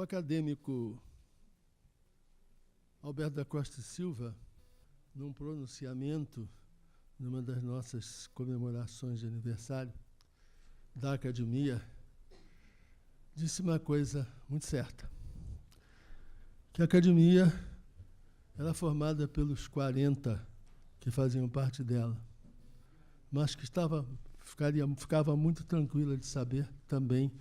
O acadêmico Alberto da Costa e Silva, num pronunciamento, numa das nossas comemorações de aniversário da Academia, disse uma coisa muito certa, que a Academia era formada pelos 40 que faziam parte dela, mas que ficava muito tranquila de saber também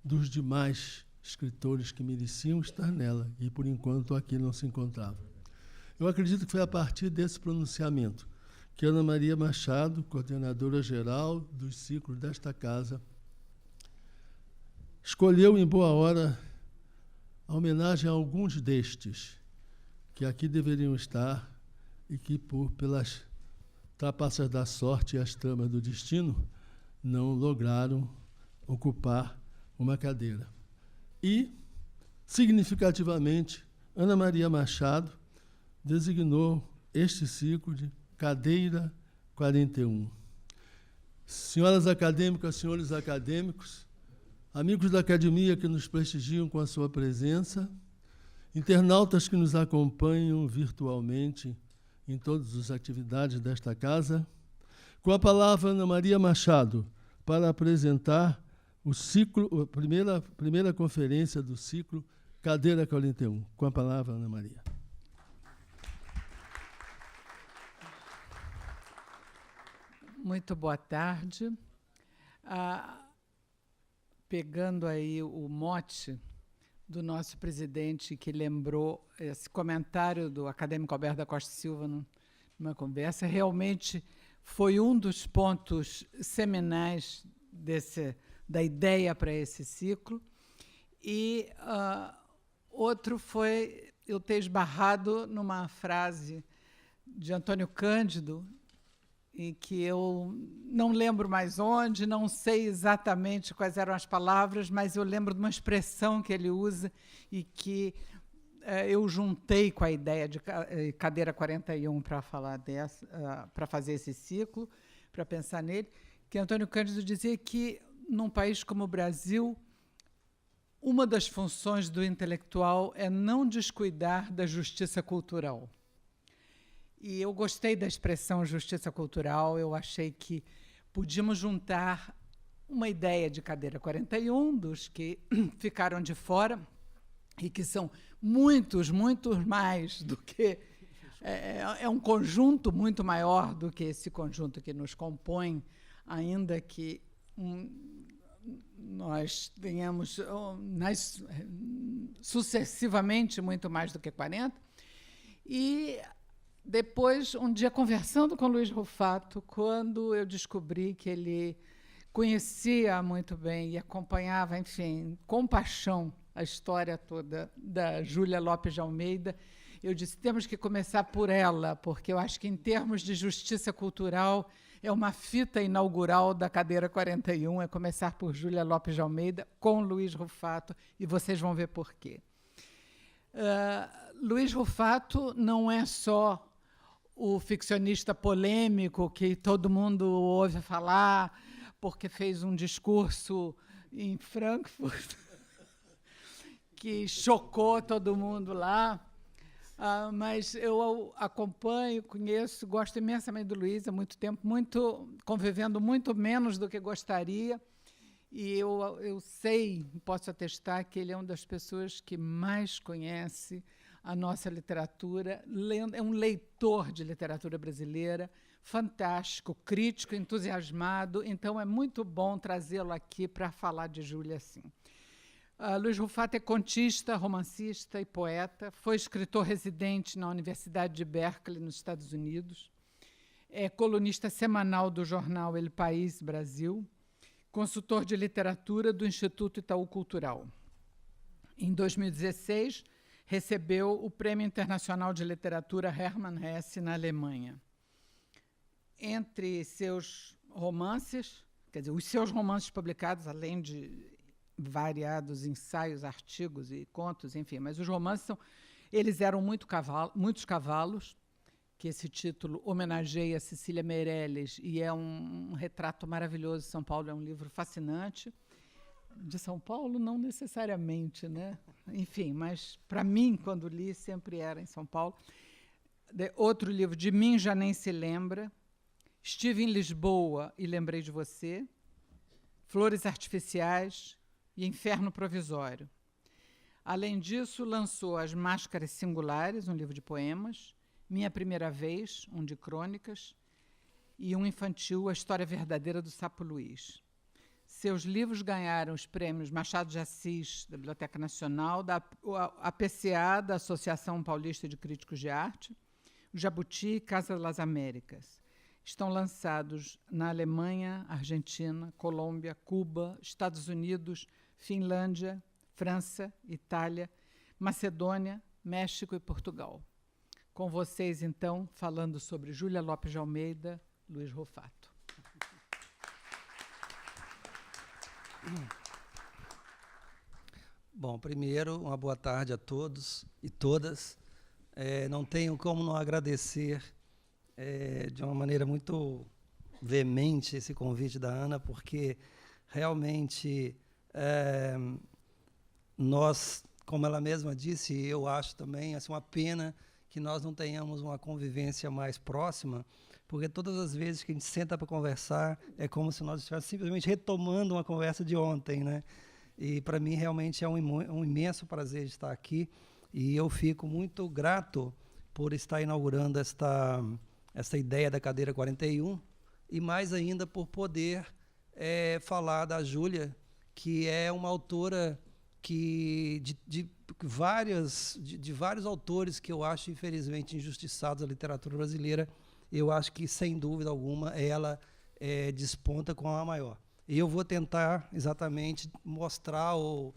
dos demais escritores que mereciam estar nela e, por enquanto, aqui não se encontravam. Eu acredito que foi a partir desse pronunciamento que Ana Maria Machado, coordenadora geral dos ciclos desta casa, escolheu em boa hora a homenagem a alguns destes que aqui deveriam estar e que, pelas trapaças da sorte e as tramas do destino, não lograram ocupar uma cadeira. E, significativamente, Ana Maria Machado designou este ciclo de Cadeira 41. Senhoras acadêmicas, senhores acadêmicos, amigos da Academia que nos prestigiam com a sua presença, internautas que nos acompanham virtualmente em todas as atividades desta casa, com a palavra Ana Maria Machado para apresentar o ciclo, a primeira conferência do ciclo Cadeira 41. Com a palavra, Ana Maria. Muito boa tarde. Pegando aí o mote do nosso presidente, que lembrou esse comentário do acadêmico Alberto da Costa Silva numa conversa, realmente foi um dos pontos seminais da ideia para esse ciclo. E outro foi eu ter esbarrado numa frase de Antônio Cândido, em que eu não lembro mais onde, não sei exatamente quais eram as palavras, mas eu lembro de uma expressão que ele usa e que eu juntei com a ideia de Cadeira 41 para falar para fazer esse ciclo, para pensar nele, que Antônio Cândido dizia que, num país como o Brasil, uma das funções do intelectual é não descuidar da justiça cultural. E eu gostei da expressão justiça cultural, eu achei que podíamos juntar uma ideia de Cadeira 41, dos que ficaram de fora, e que são muitos mais do que... É um conjunto muito maior do que esse conjunto que nos compõe, ainda que nós tenhamos sucessivamente muito mais do que 40. E depois, um dia, conversando com Luiz Rufato, quando eu descobri que ele conhecia muito bem e acompanhava, enfim, com paixão, a história toda da Júlia Lopes de Almeida, eu disse, temos que começar por ela, porque eu acho que, em termos de justiça cultural, é uma fita inaugural da Cadeira 41, é começar por Júlia Lopes de Almeida, com Luiz Rufato, e vocês vão ver por quê. Luiz Rufato não é só o ficcionista polêmico que todo mundo ouve falar, porque fez um discurso em Frankfurt que chocou todo mundo lá. Mas eu acompanho, conheço, gosto imensamente do Luiz há muito tempo, convivendo muito menos do que gostaria, e eu sei, posso atestar, que ele é uma das pessoas que mais conhece a nossa literatura, é um leitor de literatura brasileira, fantástico, crítico, entusiasmado, então é muito bom trazê-lo aqui para falar de Júlia assim. Luiz Rufato é contista, romancista e poeta, foi escritor residente na Universidade de Berkeley, nos Estados Unidos, é colunista semanal do jornal El País Brasil, consultor de literatura do Instituto Itaú Cultural. Em 2016, recebeu o Prêmio Internacional de Literatura Hermann Hesse, na Alemanha. Entre seus romances, quer dizer, os seus romances publicados, além de variados ensaios, artigos e contos, enfim, mas os romances eles eram muitos cavalos, que esse título homenageia Cecília Meirelles e é um retrato maravilhoso de São Paulo, é um livro fascinante. De São Paulo, não necessariamente, né? Enfim, mas para mim, quando li, sempre era em São Paulo. Outro livro, De Mim Já Nem Se Lembra. Estive em Lisboa e lembrei de você. Flores Artificiais e Inferno Provisório. Além disso, lançou As Máscaras Singulares, um livro de poemas, Minha Primeira Vez, um de crônicas, e um infantil, A História Verdadeira do Sapo Luiz. Seus livros ganharam os prêmios Machado de Assis, da Biblioteca Nacional, da APCA, da Associação Paulista de Críticos de Arte, o Jabuti e Casa das Américas. Estão lançados na Alemanha, Argentina, Colômbia, Cuba, Estados Unidos, Finlândia, França, Itália, Macedônia, México e Portugal. Com vocês, então, falando sobre Júlia Lopes de Almeida, Luiz Rufato. Bom, primeiro, uma boa tarde a todos e todas. Não tenho como não agradecer de uma maneira muito veemente esse convite da Ana, porque realmente nós, como ela mesma disse, eu acho também assim, uma pena que nós não tenhamos uma convivência mais próxima, porque todas as vezes que a gente senta para conversar, é como se nós estivéssemos simplesmente retomando uma conversa de ontem, né? E para mim realmente é um imenso prazer de estar aqui, e eu fico muito grato por estar inaugurando esta ideia da cadeira 41, e mais ainda por poder falar da Júlia, que é uma autora de vários autores que eu acho, infelizmente, injustiçados da literatura brasileira. Eu acho que, sem dúvida alguma, ela desponta com a maior. E eu vou tentar exatamente mostrar ou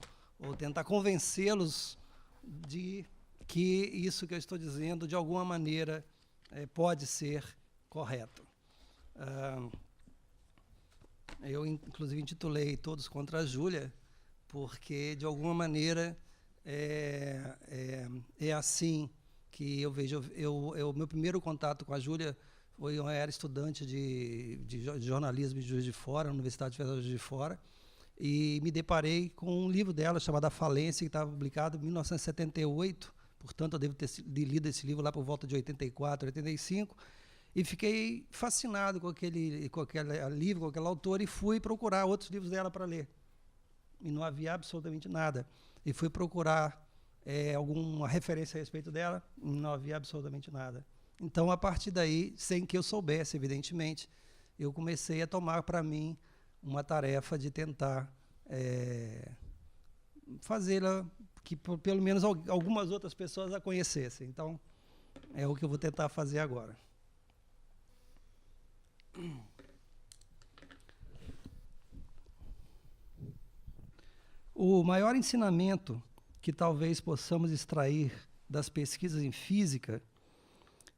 tentar convencê-los de que isso que eu estou dizendo, de alguma maneira, pode ser correto. Eu, inclusive, intitulei Todos contra a Júlia, porque, de alguma maneira, é assim que eu vejo. Meu primeiro contato com a Júlia foi, eu era estudante de jornalismo de Juiz de Fora, na Universidade Federal de Juiz de Fora, e me deparei com um livro dela chamado A Falência, que estava publicado em 1978, portanto eu devo ter lido esse livro lá por volta de 84, 85, e fiquei fascinado com aquele livro, com aquele autor, e fui procurar outros livros dela para ler. E não havia absolutamente nada. E fui procurar alguma referência a respeito dela, e não havia absolutamente nada. Então, a partir daí, sem que eu soubesse, evidentemente, eu comecei a tomar para mim uma tarefa de tentar fazê-la que pelo menos algumas outras pessoas a conhecessem. Então, é o que eu vou tentar fazer agora. O maior ensinamento que talvez possamos extrair das pesquisas em física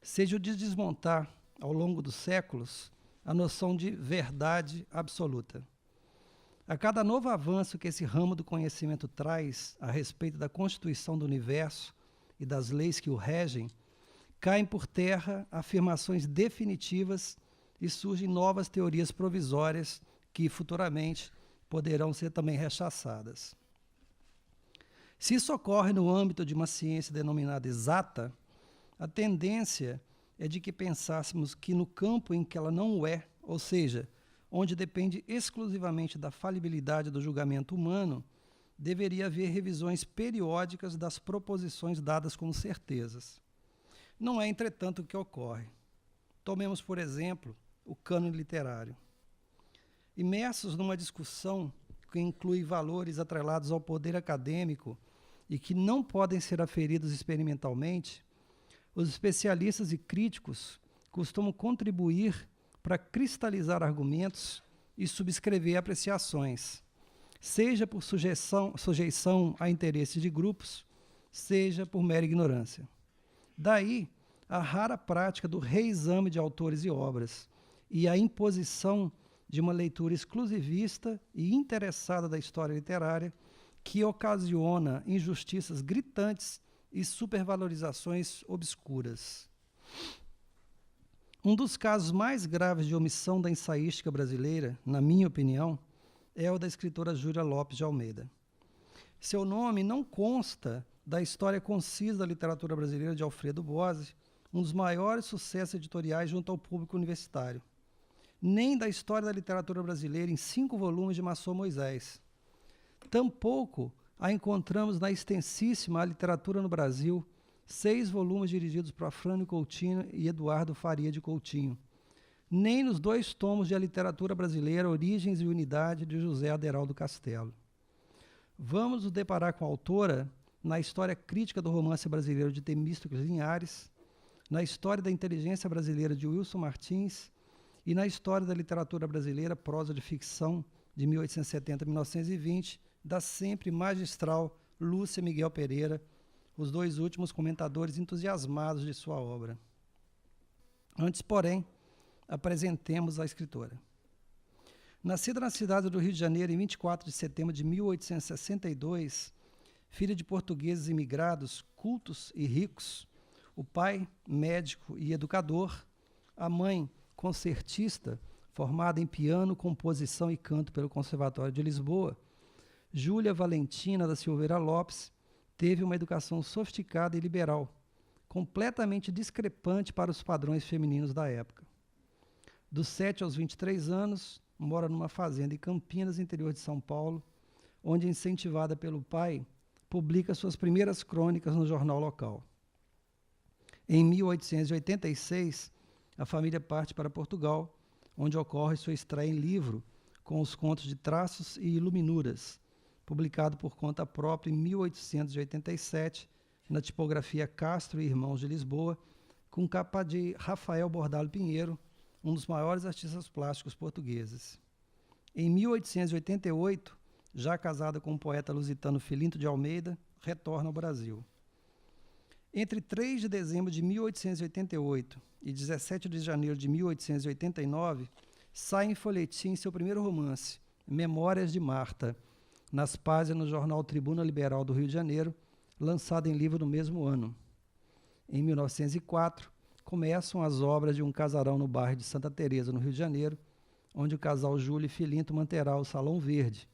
seja o de desmontar, ao longo dos séculos, a noção de verdade absoluta. A cada novo avanço que esse ramo do conhecimento traz a respeito da constituição do universo e das leis que o regem, caem por terra afirmações definitivas e surgem novas teorias provisórias que, futuramente, poderão ser também rechaçadas. Se isso ocorre no âmbito de uma ciência denominada exata, a tendência é de que pensássemos que no campo em que ela não o é, ou seja, onde depende exclusivamente da falibilidade do julgamento humano, deveria haver revisões periódicas das proposições dadas como certezas. Não é, entretanto, o que ocorre. Tomemos, por exemplo, o cânone literário. Imersos numa discussão que inclui valores atrelados ao poder acadêmico e que não podem ser aferidos experimentalmente, os especialistas e críticos costumam contribuir para cristalizar argumentos e subscrever apreciações, seja por sujeição a interesses de grupos, seja por mera ignorância. Daí, a rara prática do reexame de autores e obras e a imposição de uma leitura exclusivista e interessada da história literária que ocasiona injustiças gritantes e supervalorizações obscuras. Um dos casos mais graves de omissão da ensaística brasileira, na minha opinião, é o da escritora Júlia Lopes de Almeida. Seu nome não consta da história concisa da literatura brasileira de Alfredo Bose, um dos maiores sucessos editoriais junto ao público universitário, nem da história da literatura brasileira em 5 volumes de Maçom Moisés. Tampouco a encontramos na extensíssima A Literatura no Brasil, 6 volumes dirigidos por Afrânio Coutinho e Eduardo Faria de Coutinho, nem nos 2 tomos de A Literatura Brasileira, Origens e Unidade, de José Aderaldo Castelo. Vamos nos deparar com a autora na história crítica do romance brasileiro de Temístocles Linhares, na história da inteligência brasileira de Wilson Martins e na história da literatura brasileira, prosa de ficção, de 1870 a 1920, da sempre magistral Lúcia Miguel Pereira, os 2 últimos comentadores entusiasmados de sua obra. Antes, porém, apresentemos a escritora. Nascida na cidade do Rio de Janeiro em 24 de setembro de 1862, filha de portugueses imigrados, cultos e ricos, o pai, médico e educador, a mãe, concertista, formada em piano, composição e canto pelo Conservatório de Lisboa, Júlia Valentina da Silveira Lopes teve uma educação sofisticada e liberal, completamente discrepante para os padrões femininos da época. Dos 7 aos 23 anos, mora numa fazenda em Campinas, interior de São Paulo, onde, incentivada pelo pai, publica suas primeiras crônicas no jornal local. Em 1886, a família parte para Portugal, onde ocorre sua estreia em livro, com os contos de Traços e Iluminuras, publicado por conta própria em 1887, na tipografia Castro e Irmãos de Lisboa, com capa de Rafael Bordalo Pinheiro, um dos maiores artistas plásticos portugueses. Em 1888, já casada com o poeta lusitano Filinto de Almeida, retorna ao Brasil. Entre 3 de dezembro de 1888 e 17 de janeiro de 1889, sai em folhetim seu primeiro romance, Memórias de Marta, nas páginas no jornal Tribuna Liberal do Rio de Janeiro, lançado em livro no mesmo ano. Em 1904, começam as obras de um casarão no bairro de Santa Teresa, no Rio de Janeiro, onde o casal Júlia e Filinto manterá o Salão Verde,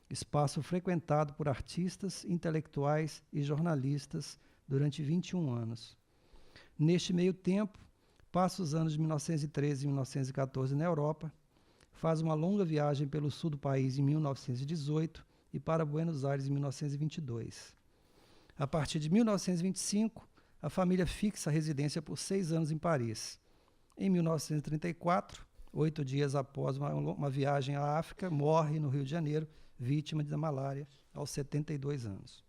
espaço frequentado por artistas, intelectuais e jornalistas durante 21 anos. Neste meio tempo, passa os anos de 1913 e 1914 na Europa, faz uma longa viagem pelo sul do país em 1918 e para Buenos Aires em 1922. A partir de 1925, a família fixa a residência por 6 anos em Paris. Em 1934, 8 dias após uma viagem à África, morre no Rio de Janeiro, vítima da malária, aos 72 anos.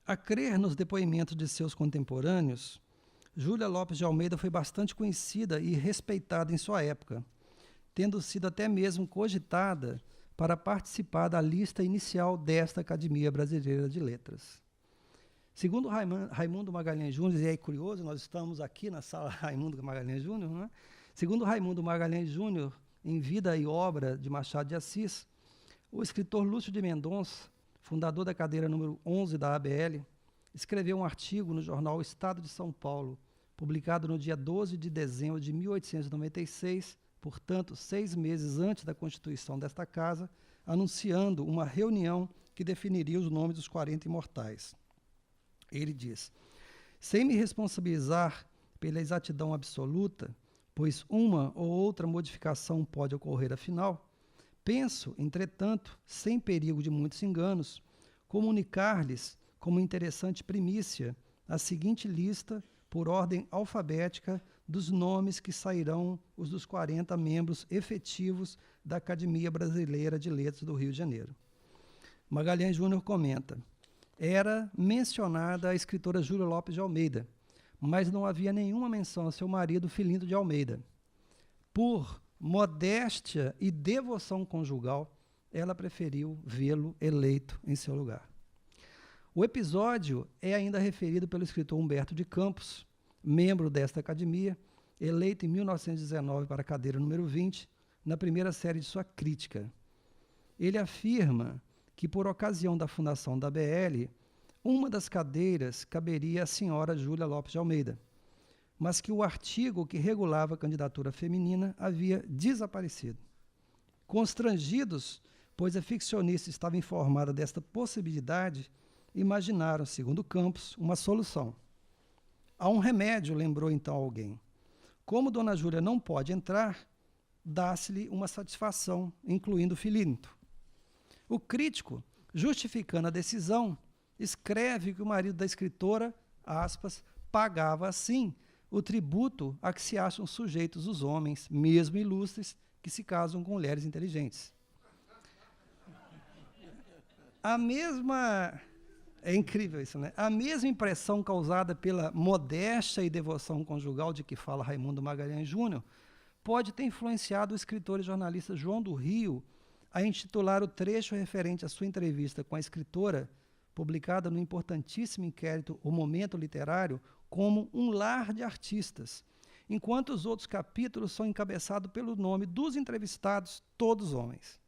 A crer nos depoimentos de seus contemporâneos, Júlia Lopes de Almeida foi bastante conhecida e respeitada em sua época, tendo sido até mesmo cogitada para participar da lista inicial desta Academia Brasileira de Letras. Segundo Raimundo Magalhães Júnior, e é curioso, nós estamos aqui na sala Raimundo Magalhães Júnior, né? Segundo Raimundo Magalhães Júnior, em Vida e Obra de Machado de Assis, o escritor Lúcio de Mendonça, fundador da cadeira número 11 da ABL, escreveu um artigo no jornal Estado de São Paulo, publicado no dia 12 de dezembro de 1896, portanto, 6 meses antes da constituição desta casa, anunciando uma reunião que definiria os nomes dos 40 imortais. Ele diz: sem me responsabilizar pela exatidão absoluta, pois uma ou outra modificação pode ocorrer afinal, penso, entretanto, sem perigo de muitos enganos, comunicar-lhes, como interessante primícia, a seguinte lista, por ordem alfabética, dos nomes que sairão os dos 40 membros efetivos da Academia Brasileira de Letras do Rio de Janeiro. Magalhães Júnior comenta: era mencionada a escritora Júlia Lopes de Almeida, mas não havia nenhuma menção a seu marido Filinto de Almeida. Por modéstia e devoção conjugal, ela preferiu vê-lo eleito em seu lugar. O episódio é ainda referido pelo escritor Humberto de Campos, membro desta academia, eleito em 1919 para a cadeira número 20, na primeira série de sua crítica. Ele afirma que, por ocasião da fundação da BL, uma das cadeiras caberia à senhora Júlia Lopes de Almeida, mas que o artigo que regulava a candidatura feminina havia desaparecido. Constrangidos, pois a ficcionista estava informada desta possibilidade, imaginaram, segundo Campos, uma solução. Há um remédio, lembrou então alguém. Como Dona Júlia não pode entrar, dá-se-lhe uma satisfação, incluindo o filinto. O crítico, justificando a decisão, escreve que o marido da escritora, aspas, pagava assim o tributo a que se acham sujeitos os homens, mesmo ilustres, que se casam com mulheres inteligentes. É incrível isso, né? A mesma impressão causada pela modéstia e devoção conjugal de que fala Raimundo Magalhães Júnior pode ter influenciado o escritor e jornalista João do Rio a intitular o trecho referente à sua entrevista com a escritora, publicada no importantíssimo inquérito O Momento Literário, como Um Lar de Artistas, enquanto os outros capítulos são encabeçados pelo nome dos entrevistados, todos homens.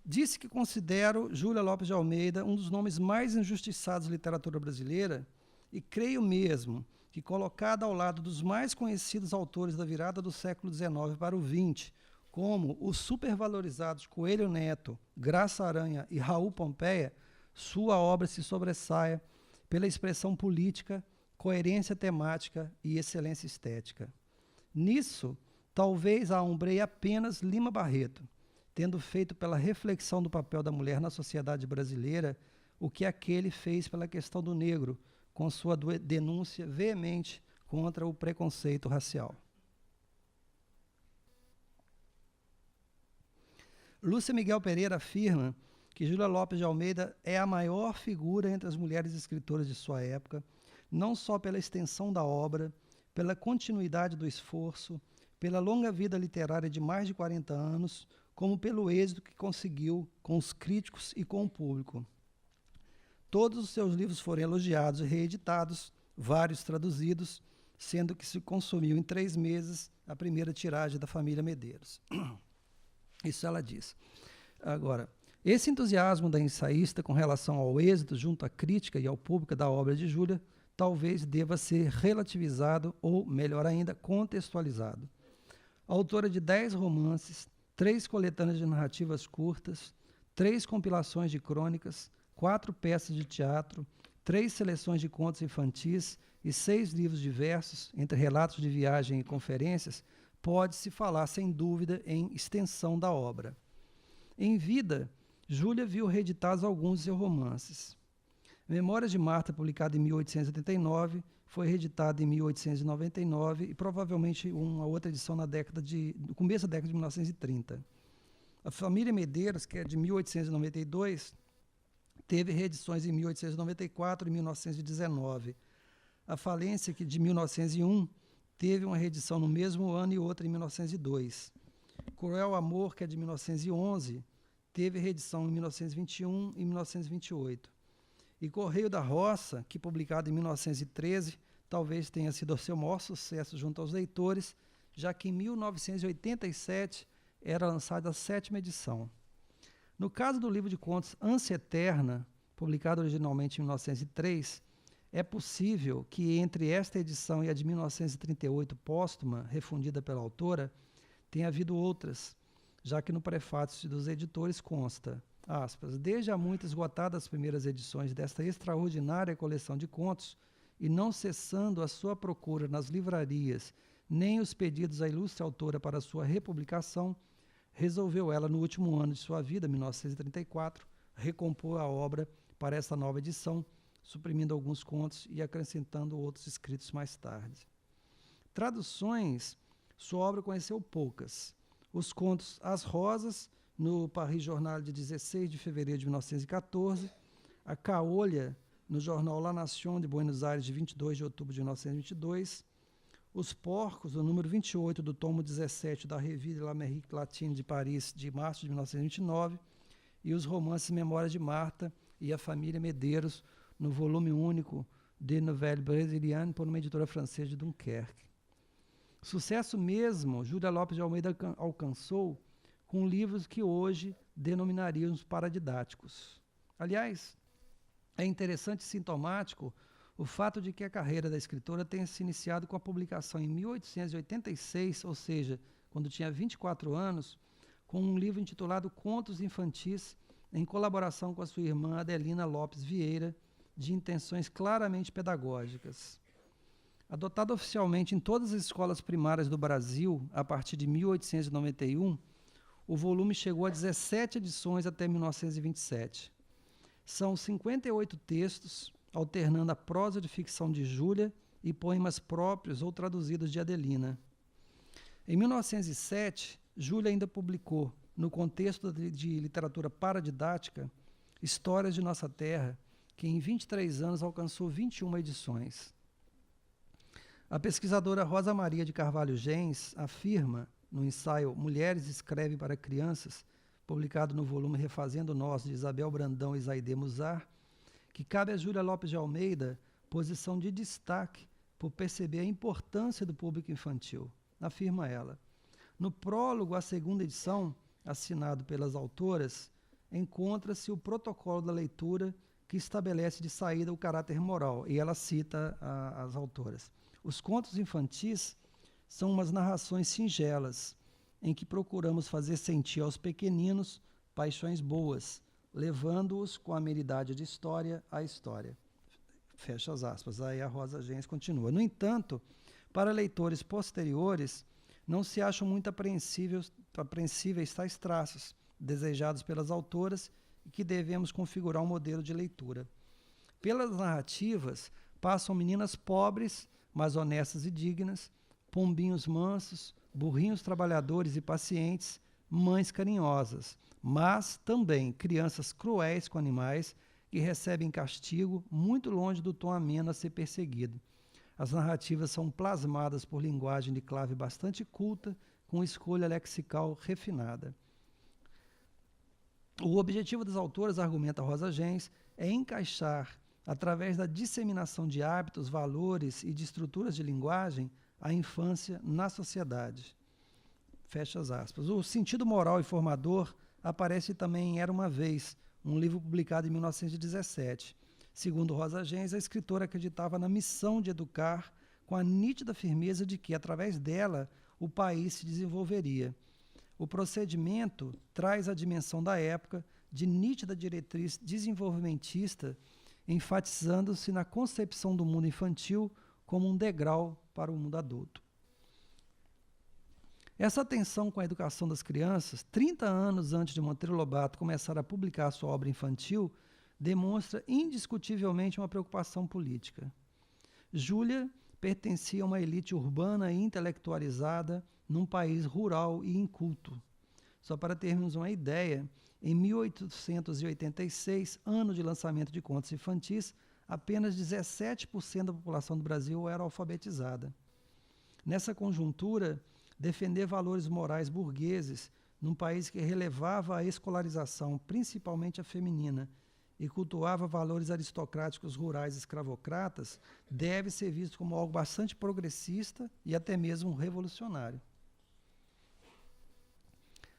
Disse que considero Júlia Lopes de Almeida um dos nomes mais injustiçados da literatura brasileira e creio mesmo que, colocada ao lado dos mais conhecidos autores da virada do século XIX para o XX, como os supervalorizados Coelho Neto, Graça Aranha e Raul Pompeia, sua obra se sobressaia pela expressão política, coerência temática e excelência estética. Nisso, talvez a ombreie apenas Lima Barreto, tendo feito pela reflexão do papel da mulher na sociedade brasileira o que aquele fez pela questão do negro, com sua denúncia veemente contra o preconceito racial. Lúcia Miguel Pereira afirma que Júlia Lopes de Almeida é a maior figura entre as mulheres escritoras de sua época, não só pela extensão da obra, pela continuidade do esforço, pela longa vida literária de mais de 40 anos, como pelo êxito que conseguiu com os críticos e com o público. Todos os seus livros foram elogiados e reeditados, vários traduzidos, sendo que se consumiu em 3 meses a primeira tiragem da família Medeiros. Isso ela diz. Agora, esse entusiasmo da ensaísta com relação ao êxito junto à crítica e ao público da obra de Júlia talvez deva ser relativizado ou, melhor ainda, contextualizado. Autora de 10 romances, 3 coletâneas de narrativas curtas, 3 compilações de crônicas, 4 peças de teatro, 3 seleções de contos infantis e 6 livros de versos, entre relatos de viagem e conferências, pode-se falar, sem dúvida, em extensão da obra. Em vida, Júlia viu reeditados alguns de seus romances. Memórias de Marta, publicada em 1889, foi reeditada em 1899 e provavelmente uma outra edição no começo da década de 1930. A Família Medeiros, que é de 1892, teve reedições em 1894 e 1919. A Falência, que de 1901, teve uma reedição no mesmo ano e outra em 1902. Cruel Amor, que é de 1911, teve reedição em 1921 e 1928. E Correio da Roça, que publicado em 1913, talvez tenha sido o seu maior sucesso junto aos leitores, já que em 1987 era lançada a 7ª edição. No caso do livro de contos Ânsia Eterna, publicado originalmente em 1903, é possível que entre esta edição e a de 1938, póstuma, refundida pela autora, tenha havido outras, já que no prefácio dos editores consta, aspas, desde há muito esgotadas as primeiras edições desta extraordinária coleção de contos, e não cessando a sua procura nas livrarias, nem os pedidos à ilustre autora para sua republicação, resolveu ela, no último ano de sua vida, 1934, recompor a obra para esta nova edição, suprimindo alguns contos e acrescentando outros escritos mais tarde. Traduções, sua obra conheceu poucas. Os contos As Rosas, no Paris Journal de 16 de fevereiro de 1914, A Caolha, no jornal La Nation de Buenos Aires, de 22 de outubro de 1922, Os Porcos, no número 28 do tomo 17 da Revue de l'Amérique Latine de Paris, de março de 1929, e os romances Memórias de Marta e A Família Medeiros, no volume único de Nouvelles Brésiliennes, por uma editora francesa de Dunkerque. Sucesso mesmo Júlia Lopes de Almeida alcançou com livros que hoje denominaríamos paradidáticos. Aliás, é interessante e sintomático o fato de que a carreira da escritora tenha se iniciado com a publicação em 1886, ou seja, quando tinha 24 anos, com um livro intitulado Contos Infantis, em colaboração com a sua irmã Adelina Lopes Vieira, de intenções claramente pedagógicas. Adotado oficialmente em todas as escolas primárias do Brasil a partir de 1891, o volume chegou a 17 edições até 1927. São 58 textos, alternando a prosa de ficção de Júlia e poemas próprios ou traduzidos de Adelina. Em 1907, Júlia ainda publicou, no contexto de literatura paradidática, Histórias de Nossa Terra, que em 23 anos alcançou 21 edições. A pesquisadora Rosa Maria de Carvalho Gens afirma, no ensaio Mulheres Escrevem para Crianças, publicado no volume Refazendo Nós, de Isabel Brandão e Zaide Musar, que cabe a Júlia Lopes de Almeida posição de destaque por perceber a importância do público infantil. Afirma ela. No prólogo à segunda edição, assinado pelas autoras, encontra-se o protocolo da leitura que estabelece de saída o caráter moral, e ela cita as autoras. Os contos infantis são umas narrações singelas, em que procuramos fazer sentir aos pequeninos paixões boas, levando-os com a amenidade de história à história. Fecha as aspas. Aí a Rosa Gens continua. No entanto, para leitores posteriores, não se acham muito apreensíveis tais traços, desejados pelas autoras e que devemos configurar um modelo de leitura. Pelas narrativas, passam meninas pobres, mas honestas e dignas, pombinhos mansos, burrinhos trabalhadores e pacientes, mães carinhosas, mas também crianças cruéis com animais que recebem castigo muito longe do tom ameno a ser perseguido. As narrativas são plasmadas por linguagem de clave bastante culta, com escolha lexical refinada. O objetivo das autoras, argumenta Rosa Gens, é encaixar, através da disseminação de hábitos, valores e de estruturas de linguagem, a infância na sociedade. Fecha as aspas. O sentido moral e formador aparece também em Era Uma Vez, um livro publicado em 1917. Segundo Rosa Gens, a escritora acreditava na missão de educar com a nítida firmeza de que, através dela, o país se desenvolveria. O procedimento traz a dimensão da época de nítida diretriz desenvolvimentista, enfatizando-se na concepção do mundo infantil como um degrau para o mundo adulto. Essa atenção com a educação das crianças, 30 anos antes de Monteiro Lobato começar a publicar sua obra infantil, demonstra indiscutivelmente uma preocupação política. Júlia pertencia a uma elite urbana e intelectualizada num país rural e inculto. Só para termos uma ideia, em 1886, ano de lançamento de contos infantis, apenas 17% da população do Brasil era alfabetizada. Nessa conjuntura, defender valores morais burgueses num país que relevava a escolarização, principalmente a feminina, e cultuava valores aristocráticos rurais escravocratas, deve ser visto como algo bastante progressista e até mesmo revolucionário.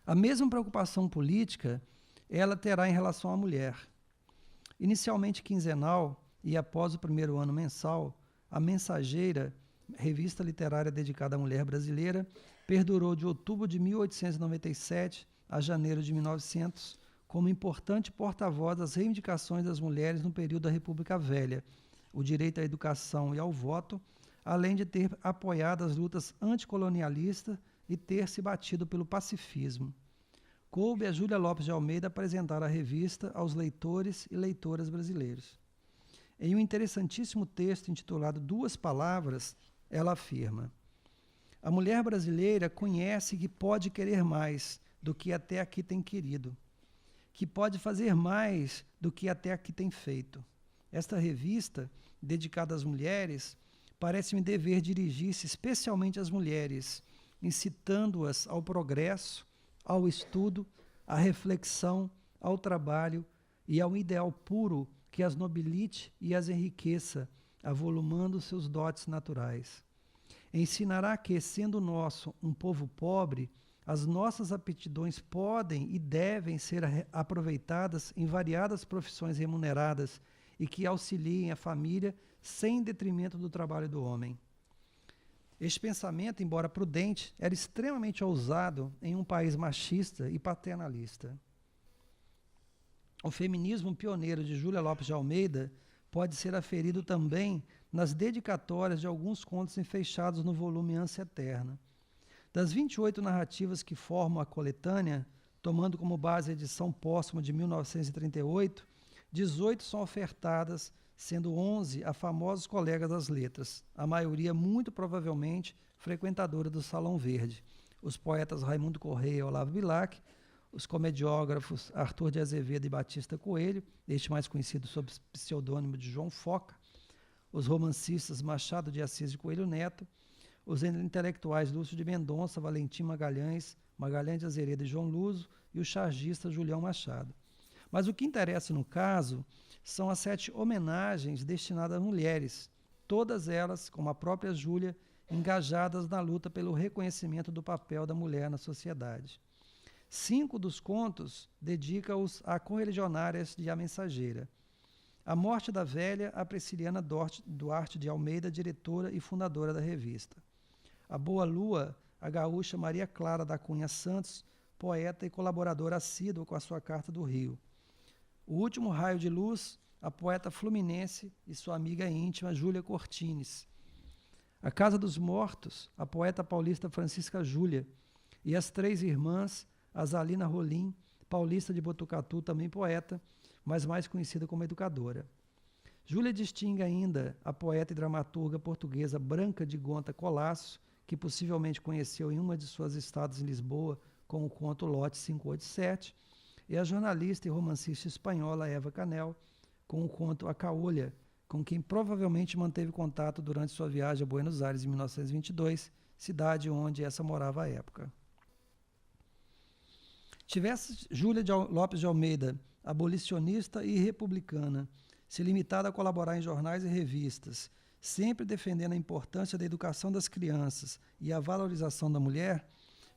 A mesma preocupação política ela terá em relação à mulher. Inicialmente quinzenal e após o primeiro ano mensal, a Mensageira, revista literária dedicada à mulher brasileira, perdurou de outubro de 1897 a janeiro de 1900, como importante porta-voz das reivindicações das mulheres no período da República Velha, o direito à educação e ao voto, além de ter apoiado as lutas anticolonialistas e ter se batido pelo pacifismo. Coube a Júlia Lopes de Almeida apresentar a revista aos leitores e leitoras brasileiros. Em um interessantíssimo texto intitulado Duas Palavras, ela afirma: a mulher brasileira conhece que pode querer mais do que até aqui tem querido, que pode fazer mais do que até aqui tem feito. Esta revista, dedicada às mulheres, parece-me dever dirigir-se especialmente às mulheres, incitando-as ao progresso, ao estudo, à reflexão, ao trabalho e ao ideal puro que as nobilite e as enriqueça, avolumando seus dotes naturais. Ensinará que, sendo nosso um povo pobre, as nossas aptidões podem e devem ser aproveitadas em variadas profissões remuneradas e que auxiliem a família sem detrimento do trabalho do homem. Este pensamento, embora prudente, era extremamente ousado em um país machista e paternalista. O feminismo pioneiro de Júlia Lopes de Almeida pode ser aferido também nas dedicatórias de alguns contos enfechados no volume Ânsia Eterna. Das 28 narrativas que formam a coletânea, tomando como base a edição póstuma de 1938, 18 são ofertadas, sendo 11 a famosos colegas das letras, a maioria muito provavelmente frequentadora do Salão Verde, os poetas Raimundo Correia e Olavo Bilac, os comediógrafos Arthur de Azevedo e Batista Coelho, este mais conhecido sob pseudônimo de João Foca, os romancistas Machado de Assis e Coelho Neto, os intelectuais Lúcio de Mendonça, Valentim Magalhães, Magalhães de Azeredo e João Luso, e o chargista Julião Machado. Mas o que interessa no caso são as 7 homenagens destinadas a mulheres, todas elas, como a própria Júlia, engajadas na luta pelo reconhecimento do papel da mulher na sociedade. 5 dos contos dedica-os a correligionárias de A Mensageira. A Morte da Velha, a Prisciliana Duarte de Almeida, diretora e fundadora da revista. A Boa Lua, a gaúcha Maria Clara da Cunha Santos, poeta e colaboradora assídua com a sua Carta do Rio. O Último Raio de Luz, a poeta fluminense e sua amiga íntima Júlia Cortines. A Casa dos Mortos, a poeta paulista Francisca Júlia. E as 3 irmãs, a Zalina Rolim, paulista de Botucatu, também poeta, mas mais conhecida como educadora. Júlia distingue ainda a poeta e dramaturga portuguesa Branca de Gonta Colasso, que possivelmente conheceu em uma de suas estadas em Lisboa com o conto Lote 587, e a jornalista e romancista espanhola Eva Canel, com o conto A Caolha, com quem provavelmente manteve contato durante sua viagem a Buenos Aires em 1922, cidade onde essa morava à época. Tivesse Júlia Lopes de Almeida, abolicionista e republicana, se limitado a colaborar em jornais e revistas, sempre defendendo a importância da educação das crianças e a valorização da mulher,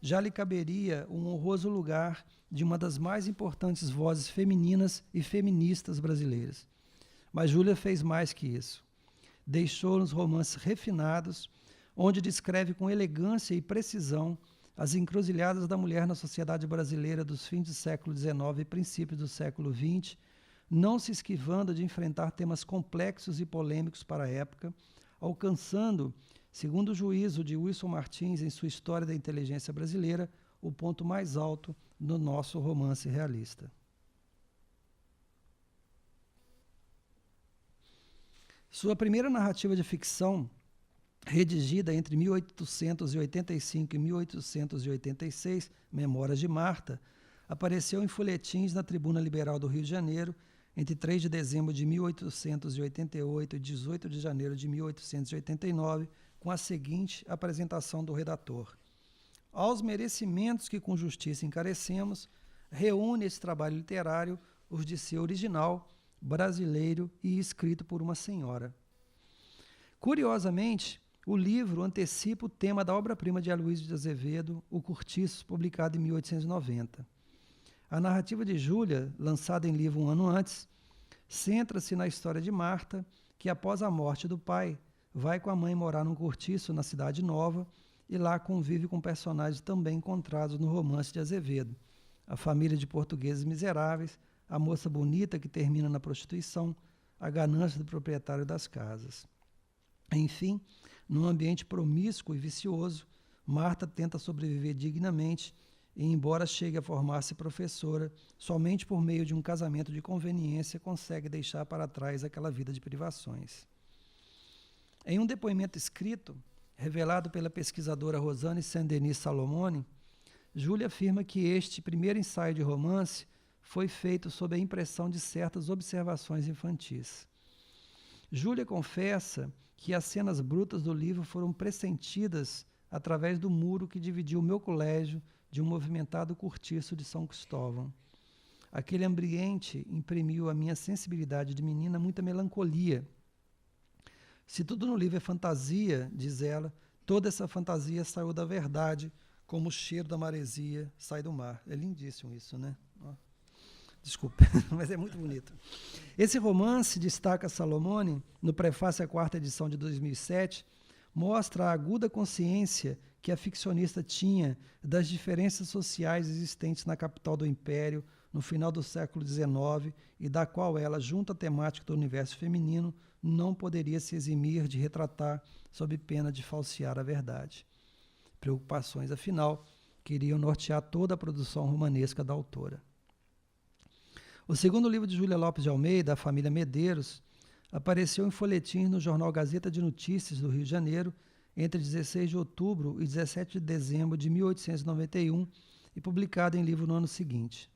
já lhe caberia um honroso lugar de uma das mais importantes vozes femininas e feministas brasileiras. Mas Júlia fez mais que isso. Deixou-nos romances refinados, onde descreve com elegância e precisão as encruzilhadas da mulher na sociedade brasileira dos fins do século XIX e princípios do século XX, não se esquivando de enfrentar temas complexos e polêmicos para a época, alcançando, segundo o juízo de Wilson Martins em sua História da Inteligência Brasileira, o ponto mais alto no nosso romance realista. Sua primeira narrativa de ficção, redigida entre 1885 e 1886, Memórias de Marta, apareceu em folhetins na Tribuna Liberal do Rio de Janeiro entre 3 de dezembro de 1888 e 18 de janeiro de 1889, com a seguinte apresentação do redator. Aos merecimentos que com justiça encarecemos, reúne esse trabalho literário os de seu original, brasileiro e escrito por uma senhora. Curiosamente, o livro antecipa o tema da obra-prima de Aloysio de Azevedo, O Cortiço, publicado em 1890. A narrativa de Júlia, lançada em livro um ano antes, centra-se na história de Marta, que após a morte do pai, vai com a mãe morar num cortiço na Cidade Nova e lá convive com personagens também encontrados no romance de Azevedo. A família de portugueses miseráveis, a moça bonita que termina na prostituição, a ganância do proprietário das casas. Enfim, num ambiente promíscuo e vicioso, Marta tenta sobreviver dignamente e, embora chegue a formar-se professora, somente por meio de um casamento de conveniência consegue deixar para trás aquela vida de privações. Em um depoimento escrito, revelado pela pesquisadora Rosane Saint-Denis Salomone, Júlia afirma que este primeiro ensaio de romance foi feito sob a impressão de certas observações infantis. Júlia confessa que as cenas brutas do livro foram pressentidas através do muro que dividiu o meu colégio de um movimentado cortiço de São Cristóvão. Aquele ambiente imprimiu à minha sensibilidade de menina muita melancolia. Se tudo no livro é fantasia, diz ela, toda essa fantasia saiu da verdade, como o cheiro da maresia sai do mar. É lindíssimo isso, né? Desculpa, mas é muito bonito. Esse romance, destaca Salomone, no prefácio à 4ª edição de 2007, mostra a aguda consciência que a ficcionista tinha das diferenças sociais existentes na capital do Império no final do século XIX e da qual ela, junto à temática do universo feminino, não poderia se eximir de retratar sob pena de falsear a verdade. Preocupações, afinal, que iriam nortear toda a produção romanesca da autora. O segundo livro de Júlia Lopes de Almeida, A Família Medeiros, apareceu em folhetins no jornal Gazeta de Notícias do Rio de Janeiro entre 16 de outubro e 17 de dezembro de 1891 e publicado em livro no ano seguinte.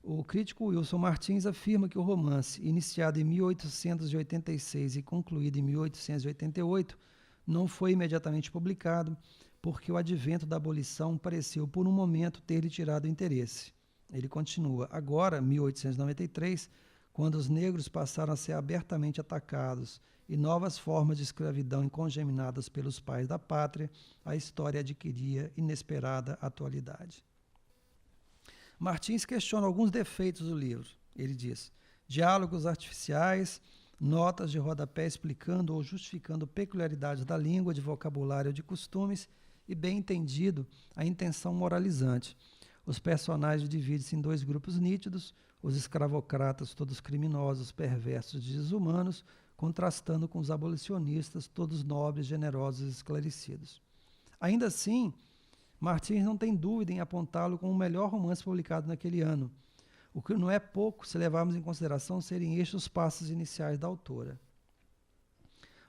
O crítico Wilson Martins afirma que o romance, iniciado em 1886 e concluído em 1888, não foi imediatamente publicado porque o advento da abolição pareceu por um momento ter-lhe tirado o interesse. Ele continua: agora, 1893, quando os negros passaram a ser abertamente atacados e novas formas de escravidão incongeminadas pelos pais da pátria, a história adquiria inesperada atualidade. Martins questiona alguns defeitos do livro. Ele diz: diálogos artificiais, notas de rodapé explicando ou justificando peculiaridades da língua, de vocabulário ou de costumes, e, bem entendido, a intenção moralizante. Os personagens dividem-se em dois grupos nítidos: os escravocratas, todos criminosos, perversos e desumanos, contrastando com os abolicionistas, todos nobres, generosos e esclarecidos. Ainda assim, Martins não tem dúvida em apontá-lo como o melhor romance publicado naquele ano, o que não é pouco se levarmos em consideração serem estes os passos iniciais da autora.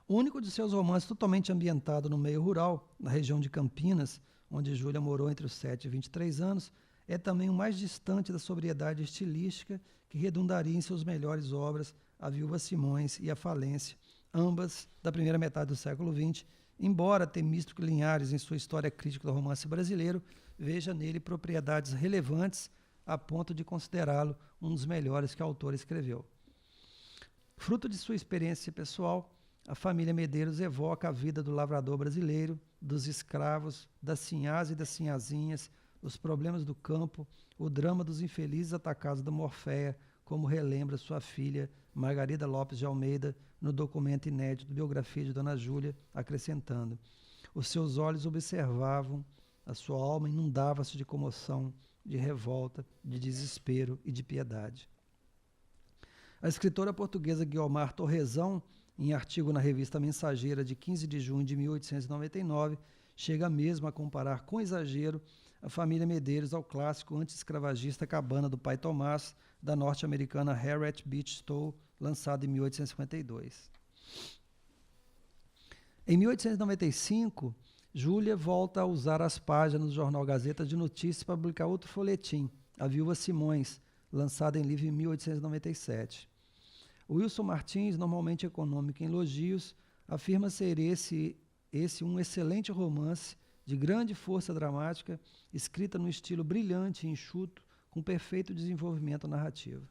O único de seus romances totalmente ambientado no meio rural, na região de Campinas, onde Júlia morou entre os 7 e 23 anos, é também o mais distante da sobriedade estilística que redundaria em suas melhores obras, A Viúva Simões e A Falência, ambas da primeira metade do século XX, embora Temístocle Linhares, em sua história crítica do romance brasileiro, veja nele propriedades relevantes a ponto de considerá-lo um dos melhores que a autora escreveu. Fruto de sua experiência pessoal, A Família Medeiros evoca a vida do lavrador brasileiro, dos escravos, das sinhás e das sinhazinhas, os problemas do campo, o drama dos infelizes atacados da Morféia, como relembra sua filha Margarida Lopes de Almeida no documento inédito Biografia de Dona Júlia, acrescentando: os seus olhos observavam, a sua alma inundava-se de comoção, de revolta, de desespero e de piedade. A escritora portuguesa Guiomar Torrezão, em artigo na revista Mensageira de 15 de junho de 1899, chega mesmo a comparar com exagero A Família Medeiros ao clássico anti-escravagista Cabana do Pai Tomás, da norte-americana Harriet Beecher Stowe, lançado em 1852. Em 1895, Júlia volta a usar as páginas do jornal Gazeta de Notícias para publicar outro folhetim, A Viúva Simões, lançado em livro em 1897. Wilson Martins, normalmente econômico em elogios, afirma ser esse um excelente romance de grande força dramática, escrita num estilo brilhante e enxuto, com perfeito desenvolvimento narrativo.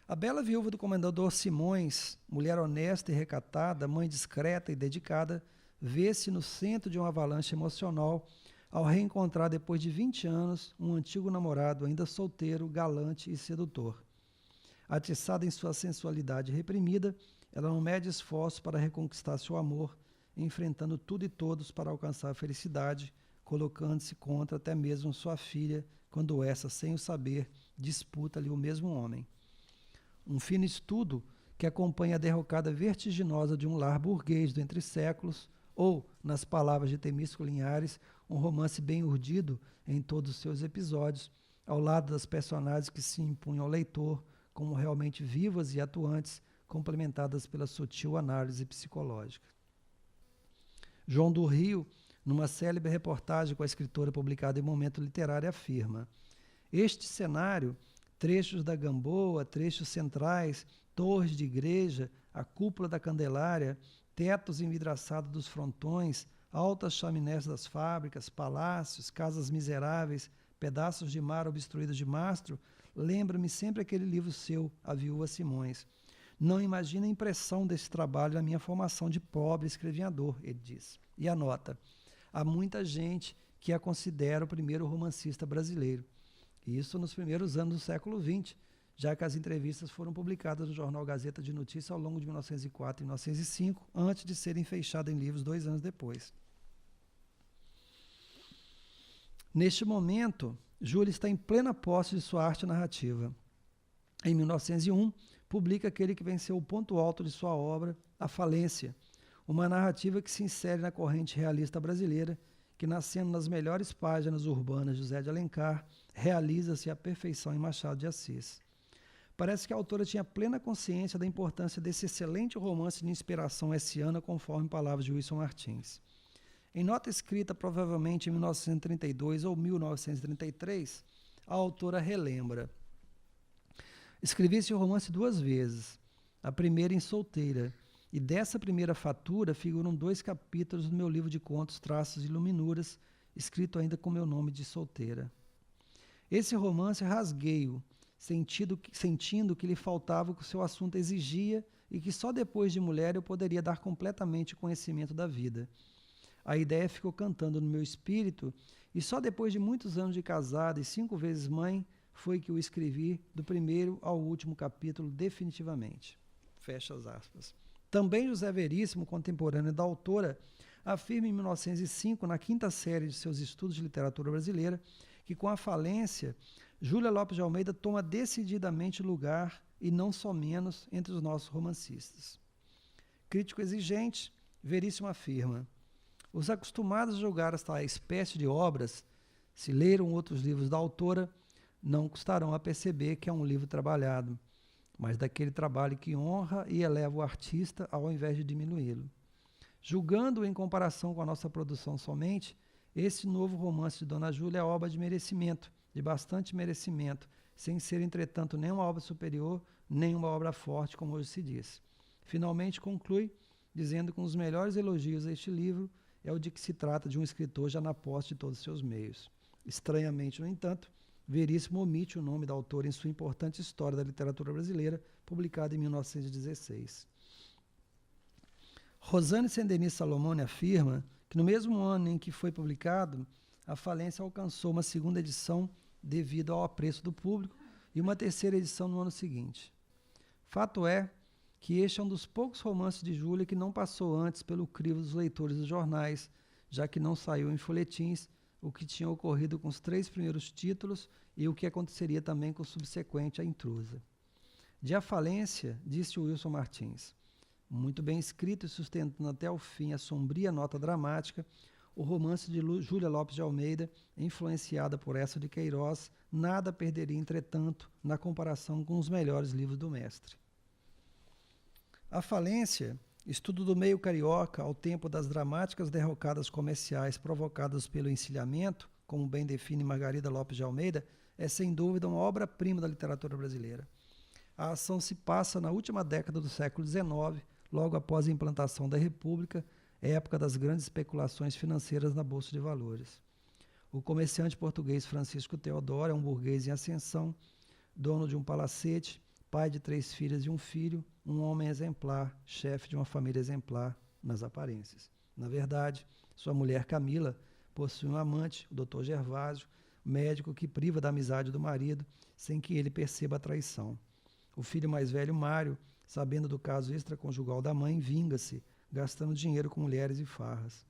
A bela viúva do comendador Simões, mulher honesta e recatada, mãe discreta e dedicada, vê-se no centro de uma avalanche emocional ao reencontrar, depois de 20 anos, um antigo namorado ainda solteiro, galante e sedutor. Atiçada em sua sensualidade reprimida, ela não mede esforço para reconquistar seu amor, enfrentando tudo e todos para alcançar a felicidade, colocando-se contra até mesmo sua filha, quando essa, sem o saber, disputa-lhe o mesmo homem. Um fino estudo que acompanha a derrocada vertiginosa de um lar burguês do entre séculos, ou, nas palavras de Temístocle Linhares, um romance bem urdido em todos os seus episódios, ao lado das personagens que se impunham ao leitor como realmente vivas e atuantes, complementadas pela sutil análise psicológica. João do Rio, numa célebre reportagem com a escritora publicada em Momento Literário, afirma: este cenário, trechos da Gamboa, trechos centrais, torres de igreja, a cúpula da Candelária, tetos envidraçados dos frontões, altas chaminés das fábricas, palácios, casas miseráveis, pedaços de mar obstruídos de mastro, lembra-me sempre aquele livro seu, A Viúva Simões. Não imagina a impressão desse trabalho na minha formação de pobre escrevinhador, ele diz. E anota: há muita gente que a considera o primeiro romancista brasileiro. Isso nos primeiros anos do século XX, já que as entrevistas foram publicadas no jornal Gazeta de Notícias ao longo de 1904 e 1905, antes de serem fechadas em livros 2 anos depois. Neste momento, Júlia está em plena posse de sua arte narrativa. Em 1901, publica aquele que venceu o ponto alto de sua obra, A Falência, uma narrativa que se insere na corrente realista brasileira, que, nascendo nas melhores páginas urbanas de José de Alencar, realiza-se à perfeição em Machado de Assis. Parece que a autora tinha plena consciência da importância desse excelente romance de inspiração hessiana, conforme palavras de Wilson Martins. Em nota escrita provavelmente em 1932 ou 1933, a autora relembra: escrevi esse romance 2 vezes, a primeira em solteira, e dessa primeira fatura figuram 2 capítulos do meu livro de contos Traços e Luminuras, escrito ainda com meu nome de solteira. Esse romance rasguei-o, sentindo que lhe faltava o que o seu assunto exigia e que só depois de mulher eu poderia dar completamente conhecimento da vida. A ideia ficou cantando no meu espírito e só depois de muitos anos de casada e 5 vezes mãe foi que eu escrevi do primeiro ao último capítulo definitivamente. Fecha as aspas. Também José Veríssimo, contemporâneo da autora, afirma em 1905, na 5ª série de seus estudos de literatura brasileira, que com a falência, Júlia Lopes de Almeida toma decididamente lugar, e não só menos, entre os nossos romancistas. Crítico exigente, Veríssimo afirma: os acostumados a julgar esta espécie de obras, se leram outros livros da autora, não custarão a perceber que é um livro trabalhado, mas daquele trabalho que honra e eleva o artista ao invés de diminuí-lo. Julgando-o em comparação com a nossa produção somente, esse novo romance de Dona Júlia é obra de merecimento, de bastante merecimento, sem ser, entretanto, nem uma obra superior, nem uma obra forte, como hoje se diz. Finalmente conclui, dizendo que um dos melhores elogios a este livro é o de que se trata de um escritor já na posse de todos os seus meios. Estranhamente, no entanto, Veríssimo omite o nome da autora em sua importante História da Literatura Brasileira, publicada em 1916. Rosane Sendenis Salomone afirma que no mesmo ano em que foi publicado, A Falência alcançou uma 2ª edição devido ao apreço do público e uma 3ª edição no ano seguinte. Fato é que este é um dos poucos romances de Júlia que não passou antes pelo crivo dos leitores dos jornais, já que não saiu em folhetins, o que tinha ocorrido com os 3 primeiros títulos e o que aconteceria também com o subsequente A Intrusa. De A Falência, disse Wilson Martins: muito bem escrito e sustentando até o fim a sombria nota dramática, o romance de Júlia Lopes de Almeida, influenciada por essa de Queiroz, nada perderia, entretanto, na comparação com os melhores livros do mestre. A Falência, estudo do meio carioca ao tempo das dramáticas derrocadas comerciais provocadas pelo encilhamento, como bem define Margarida Lopes de Almeida, é sem dúvida uma obra-prima da literatura brasileira. A ação se passa na última década do século XIX, logo após a implantação da República, época das grandes especulações financeiras na Bolsa de Valores. O comerciante português Francisco Teodoro é um burguês em ascensão, dono de um palacete, pai de 3 filhas e um filho, um homem exemplar, chefe de uma família exemplar nas aparências. Na verdade, sua mulher Camila possui um amante, o Dr. Gervásio, médico que priva da amizade do marido sem que ele perceba a traição. O filho mais velho, Mário, sabendo do caso extraconjugal da mãe, vinga-se, gastando dinheiro com mulheres e farras.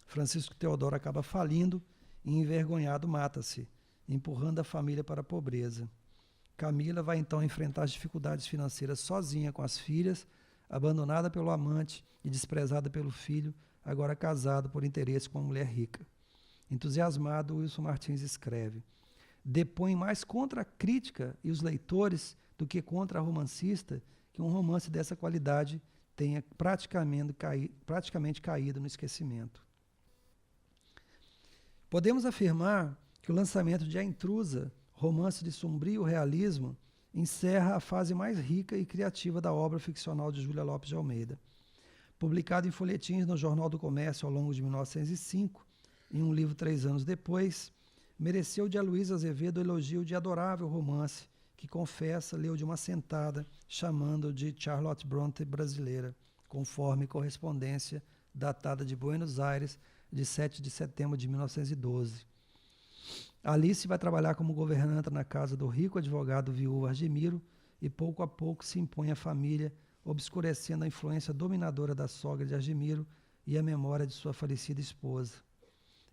Francisco Teodoro acaba falindo e, envergonhado, mata-se, empurrando a família para a pobreza. Camila vai então enfrentar as dificuldades financeiras sozinha com as filhas, abandonada pelo amante e desprezada pelo filho, agora casado por interesse com uma mulher rica. Entusiasmado, Wilson Martins escreve: depõe mais contra a crítica e os leitores do que contra a romancista que um romance dessa qualidade tenha praticamente caído no esquecimento. Podemos afirmar que o lançamento de A Intrusa, romance de sombrio realismo, encerra a fase mais rica e criativa da obra ficcional de Júlia Lopes de Almeida. Publicado em folhetins no Jornal do Comércio ao longo de 1905, em um livro 3 anos depois, mereceu de Aloysio Azevedo o elogio de adorável romance, que, confessa, leu de uma sentada, chamando-o de Charlotte Bronte brasileira, conforme correspondência datada de Buenos Aires, de 7 de setembro de 1912. Alice vai trabalhar como governanta na casa do rico advogado viúvo Argemiro e pouco a pouco se impõe à família, obscurecendo a influência dominadora da sogra de Argemiro e a memória de sua falecida esposa.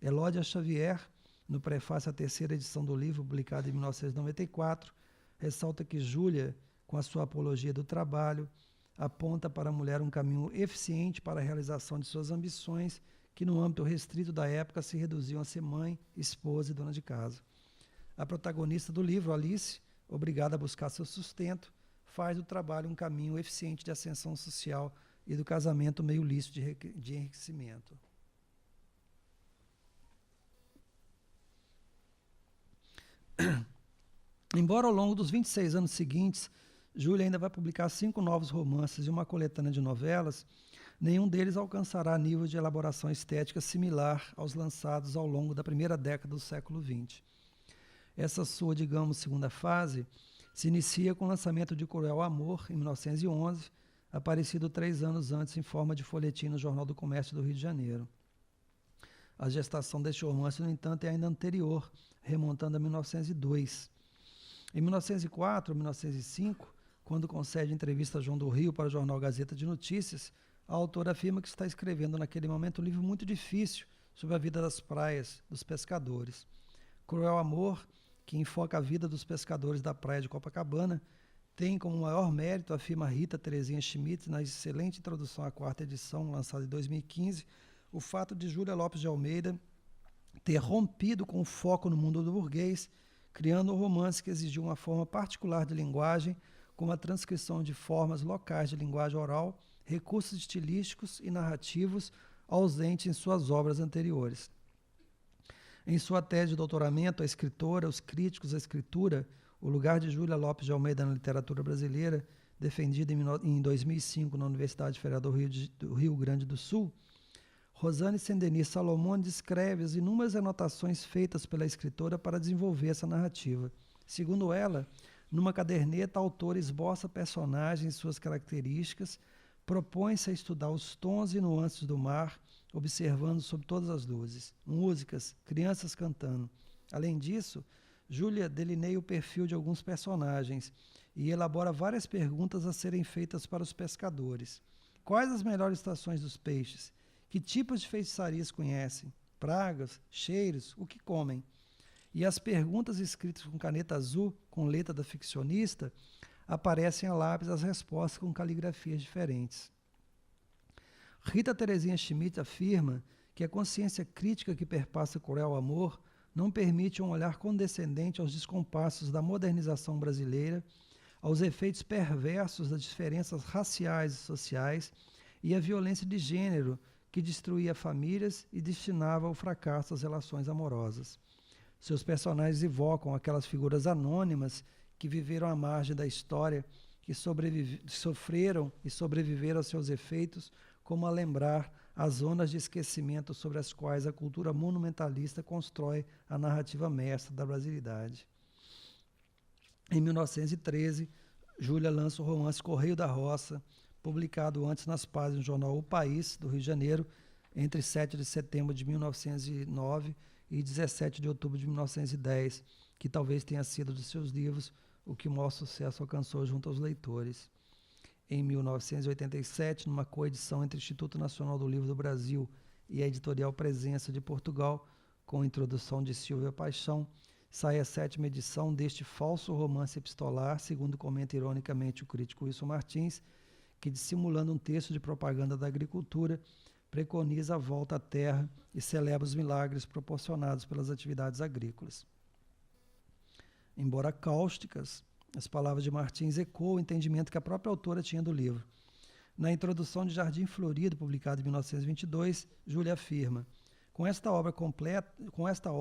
Elódia Xavier, no prefácio à terceira edição do livro, publicado em 1994, ressalta que Júlia, com a sua apologia do trabalho, aponta para a mulher um caminho eficiente para a realização de suas ambições, que no âmbito restrito da época se reduziam a ser mãe, esposa e dona de casa. A protagonista do livro, Alice, obrigada a buscar seu sustento, faz do trabalho um caminho eficiente de ascensão social e do casamento meio lícito de enriquecimento. Embora ao longo dos 26 anos seguintes, Júlia ainda vai publicar 5 novos romances e uma coletânea de novelas, nenhum deles alcançará nível de elaboração estética similar aos lançados ao longo da primeira década do século XX. Essa sua, digamos, segunda fase se inicia com o lançamento de Cruel Amor, em 1911, aparecido 3 anos antes em forma de folhetim no Jornal do Comércio do Rio de Janeiro. A gestação deste romance, no entanto, é ainda anterior, remontando a 1902. Em 1904 ou 1905, quando concede entrevista a João do Rio para o jornal Gazeta de Notícias, a autora afirma que está escrevendo naquele momento um livro muito difícil sobre a vida das praias, dos pescadores. Cruel Amor, que enfoca a vida dos pescadores da praia de Copacabana, tem como maior mérito, afirma Rita Terezinha Schmidt, na excelente introdução à 4ª edição, lançada em 2015, o fato de Júlia Lopes de Almeida ter rompido com o foco no mundo do burguês, criando um romance que exigiu uma forma particular de linguagem, como a transcrição de formas locais de linguagem oral, recursos estilísticos e narrativos ausentes em suas obras anteriores. Em sua tese de doutoramento, a escritora, os críticos, a escritura, o lugar de Júlia Lopes de Almeida na literatura brasileira, defendida em 2005 na Universidade Federal do Rio Grande do Sul, Rosane Sendenis Salomon descreve as inúmeras anotações feitas pela escritora para desenvolver essa narrativa. Segundo ela, numa caderneta, a autora esboça personagens e suas características, propõe-se a estudar os tons e nuances do mar, observando sob todas as luzes, músicas, crianças cantando. Além disso, Júlia delineia o perfil de alguns personagens e elabora várias perguntas a serem feitas para os pescadores. Quais as melhores estações dos peixes? Que tipos de feitiçarias conhecem? Pragas? Cheiros? O que comem? E as perguntas escritas com caneta azul, com letra da ficcionista, aparecem a lápis as respostas com caligrafias diferentes. Rita Terezinha Schmidt afirma que a consciência crítica que perpassa Cruel Amor não permite um olhar condescendente aos descompassos da modernização brasileira, aos efeitos perversos das diferenças raciais e sociais e à violência de gênero que destruía famílias e destinava ao fracasso as relações amorosas. Seus personagens evocam aquelas figuras anônimas que viveram à margem da história, que sofreram e sobreviveram aos seus efeitos, como a lembrar as zonas de esquecimento sobre as quais a cultura monumentalista constrói a narrativa mestra da brasilidade. Em 1913, Júlia lança o romance Correio da Roça, publicado antes nas páginas do jornal O País, do Rio de Janeiro, entre 7 de setembro de 1909 e 17 de outubro de 1910, que talvez tenha sido de seus livros o que maior sucesso alcançou junto aos leitores. Em 1987, numa coedição entre o Instituto Nacional do Livro do Brasil e a Editorial Presença de Portugal, com introdução de Silvia Paixão, sai a 7ª edição deste falso romance epistolar, segundo comenta ironicamente o crítico Wilson Martins, que, dissimulando um texto de propaganda da agricultura, preconiza a volta à terra e celebra os milagres proporcionados pelas atividades agrícolas. Embora cáusticas, as palavras de Martins ecoam o entendimento que a própria autora tinha do livro. Na introdução de Jardim Florido, publicado em 1922, Júlia afirma: com esta obra completa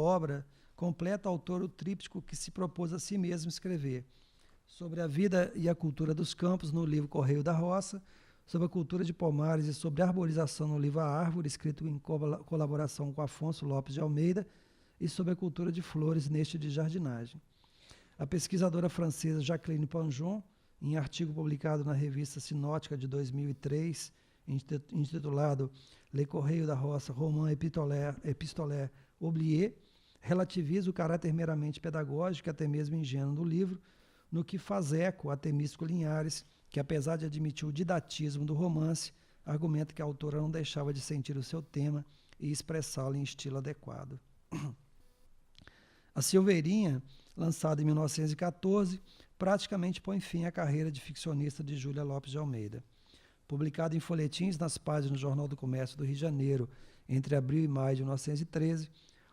o autor o tríptico que se propôs a si mesmo escrever, sobre a vida e a cultura dos campos no livro Correio da Roça, sobre a cultura de pomares e sobre a arborização no livro A Árvore, escrito em colaboração com Afonso Lopes de Almeida, e sobre a cultura de flores neste de jardinagem. A pesquisadora francesa Jacqueline Panjon, em artigo publicado na revista Sinótica de 2003, intitulado Le Correio da Roça, roman épistolaire oublié, relativiza o caráter meramente pedagógico e até mesmo ingênuo do livro, no que faz eco a Temístico Linhares, que, apesar de admitir o didatismo do romance, argumenta que a autora não deixava de sentir o seu tema e expressá-lo em estilo adequado. A Silveirinha, lançada em 1914, praticamente põe fim à carreira de ficcionista de Júlia Lopes de Almeida. Publicado em folhetins nas páginas do Jornal do Comércio do Rio de Janeiro entre abril e maio de 1913,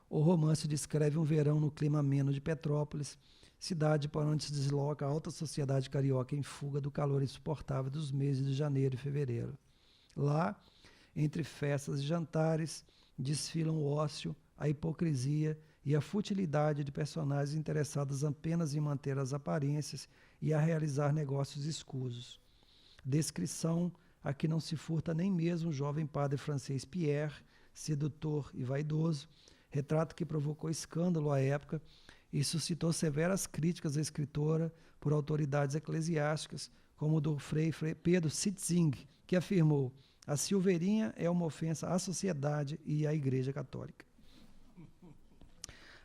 o romance descreve um verão no clima ameno de Petrópolis, cidade para onde se desloca a alta sociedade carioca em fuga do calor insuportável dos meses de janeiro e fevereiro. Lá, entre festas e jantares, desfilam o ócio, a hipocrisia e a futilidade de personagens interessados apenas em manter as aparências e a realizar negócios escusos. Descrição a que não se furta nem mesmo o jovem padre francês Pierre, sedutor e vaidoso, retrato que provocou escândalo à época e suscitou severas críticas à escritora por autoridades eclesiásticas, como o do frei Pedro Sitzing, que afirmou: a Silveirinha é uma ofensa à sociedade e à Igreja Católica.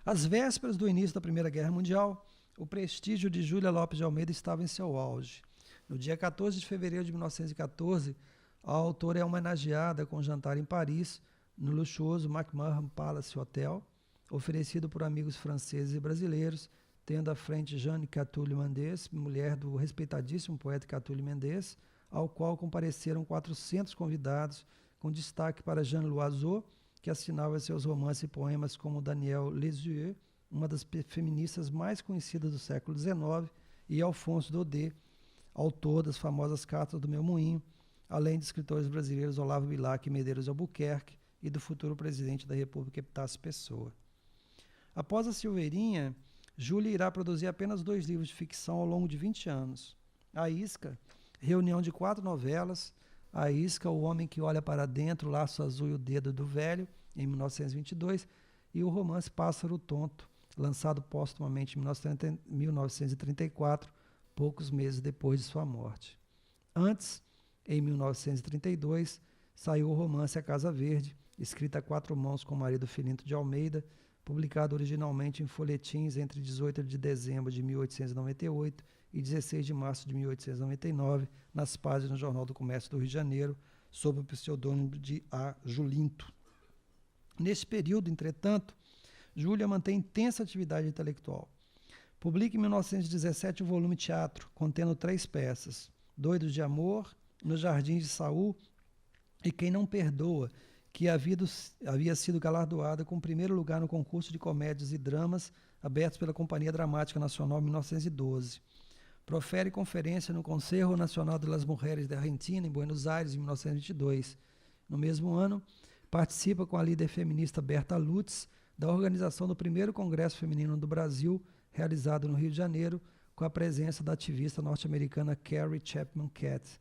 Às vésperas do início da Primeira Guerra Mundial, o prestígio de Júlia Lopes de Almeida estava em seu auge. No dia 14 de fevereiro de 1914, a autora é homenageada com um jantar em Paris, no luxuoso McMahon Palace Hotel, oferecido por amigos franceses e brasileiros, tendo à frente Jeanne Catulle Mendes, mulher do respeitadíssimo poeta Catulle Mendes, ao qual compareceram 400 convidados, com destaque para Jean Loiseau, que assinava seus romances e poemas como Daniel Lisieux, uma das feministas mais conhecidas do século XIX, e Alphonse Daudet, autor das famosas Cartas do Meu Moinho, além de escritores brasileiros Olavo Bilac e Medeiros de Albuquerque e do futuro presidente da República, Epitácio Pessoa. Após a Silveirinha, Júlia irá produzir apenas 2 livros de ficção ao longo de 20 anos. A Isca, reunião de 4 novelas, A Isca, O Homem que Olha para Dentro, Laço Azul e o Dedo do Velho, em 1922, e o romance Pássaro Tonto, lançado póstumamente em 1934, poucos meses depois de sua morte. Antes, em 1932, saiu o romance A Casa Verde, escrita a 4 mãos com o marido Filinto de Almeida, publicado originalmente em folhetins entre 18 de dezembro de 1898 e 16 de março de 1899, nas páginas do Jornal do Comércio do Rio de Janeiro, sob o pseudônimo de A. Julinto. Nesse período, entretanto, Júlia mantém intensa atividade intelectual. Publica em 1917 o volume Teatro, contendo 3 peças: Doidos de Amor, Nos Jardins de Saul e Quem Não Perdoa, que havia sido galardoada com o primeiro lugar no concurso de comédias e dramas abertos pela Companhia Dramática Nacional em 1912. Profere conferência no Conselho Nacional de las Mujeres de Argentina, em Buenos Aires, em 1922. No mesmo ano, participa com a líder feminista Berta Lutz da organização do primeiro Congresso Feminino do Brasil, realizado no Rio de Janeiro, com a presença da ativista norte-americana Carrie Chapman Catt,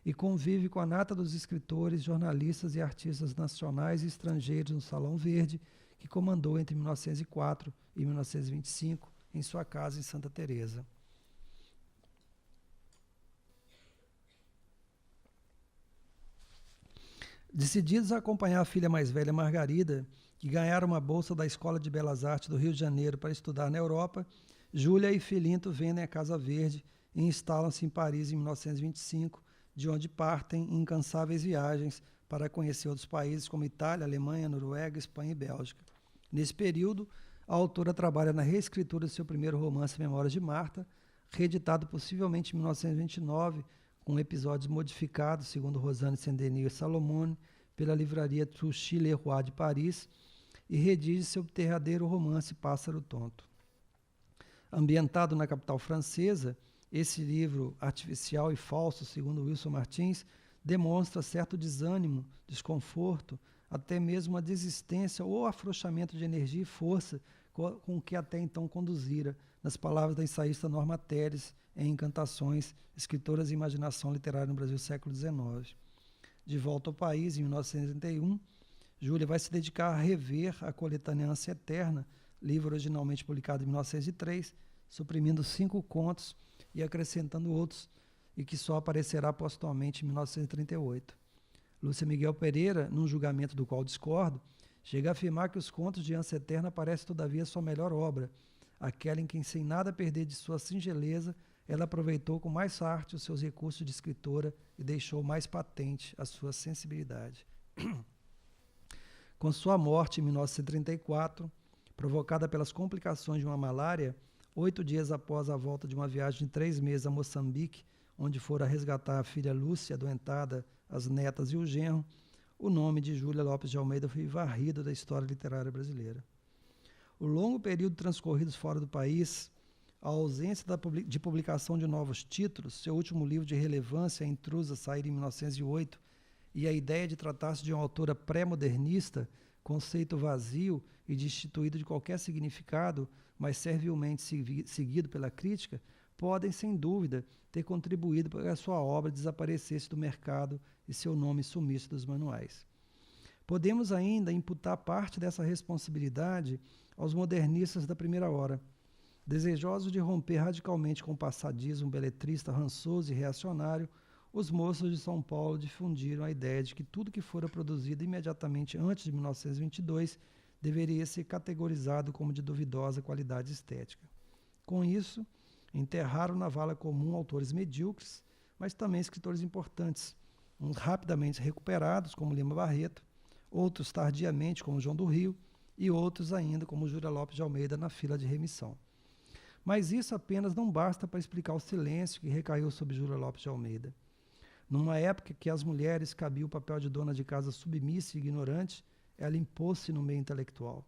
e convive com a nata dos escritores, jornalistas e artistas nacionais e estrangeiros no Salão Verde, que comandou entre 1904 e 1925 em sua casa em Santa Teresa. Decididos a acompanhar a filha mais velha, Margarida, que ganhara uma bolsa da Escola de Belas Artes do Rio de Janeiro para estudar na Europa, Júlia e Filinto vendem a Casa Verde e instalam-se em Paris em 1925, de onde partem em incansáveis viagens para conhecer outros países como Itália, Alemanha, Noruega, Espanha e Bélgica. Nesse período, a autora trabalha na reescritura de seu primeiro romance, Memórias de Marta, reeditado possivelmente em 1929, com episódios modificados, segundo Rosane Saint-Denis e Salomone, pela livraria Trochy-Leroy de Paris, e redige seu derradeiro romance Pássaro Tonto. Ambientado na capital francesa, esse livro artificial e falso, segundo Wilson Martins, demonstra certo desânimo, desconforto, até mesmo a desistência ou afrouxamento de energia e força com o que até então conduzira, nas palavras da ensaísta Norma Teres, em Encantações, Escritoras e Imaginação Literária no Brasil, século XIX. De volta ao país, em 1931, Júlia vai se dedicar a rever a coletânea Ânsia Eterna, livro originalmente publicado em 1903, suprimindo 5 contos e acrescentando outros, e que só aparecerá postumamente em 1938. Lúcia Miguel Pereira, num julgamento do qual discordo, Chega a afirmar que os contos de ânsia eterna parecem, todavia, sua melhor obra, aquela em que, sem nada perder de sua singeleza, ela aproveitou com mais arte os seus recursos de escritora e deixou mais patente a sua sensibilidade. Com sua morte em 1934, provocada pelas complicações de uma malária, 8 dias após a volta de uma viagem de 3 meses a Moçambique, onde fora resgatar a filha Lúcia, adoentada, as netas e o genro, o nome de Júlia Lopes de Almeida foi varrido da história literária brasileira. O longo período transcorrido fora do país, a ausência de publicação de novos títulos, seu último livro de relevância, A Intrusa, saído em 1908, e a ideia de tratar-se de uma autora pré-modernista, conceito vazio e destituído de qualquer significado, mas servilmente seguido pela crítica, podem, sem dúvida, ter contribuído para que a sua obra desaparecesse do mercado e seu nome sumisse dos manuais. Podemos ainda imputar parte dessa responsabilidade aos modernistas da primeira hora, desejosos de romper radicalmente com o passadismo beletrista rançoso e reacionário. Os moços de São Paulo difundiram a ideia de que tudo que fora produzido imediatamente antes de 1922 deveria ser categorizado como de duvidosa qualidade estética. Com isso, enterraram na vala comum autores medíocres, mas também escritores importantes, uns rapidamente recuperados, como Lima Barreto, outros tardiamente, como João do Rio, e outros ainda, como Júlia Lopes de Almeida, na fila de remissão. Mas isso apenas não basta para explicar o silêncio que recaiu sobre Júlia Lopes de Almeida. Numa época que às mulheres cabia o papel de dona de casa submissa e ignorante, ela impôs-se no meio intelectual.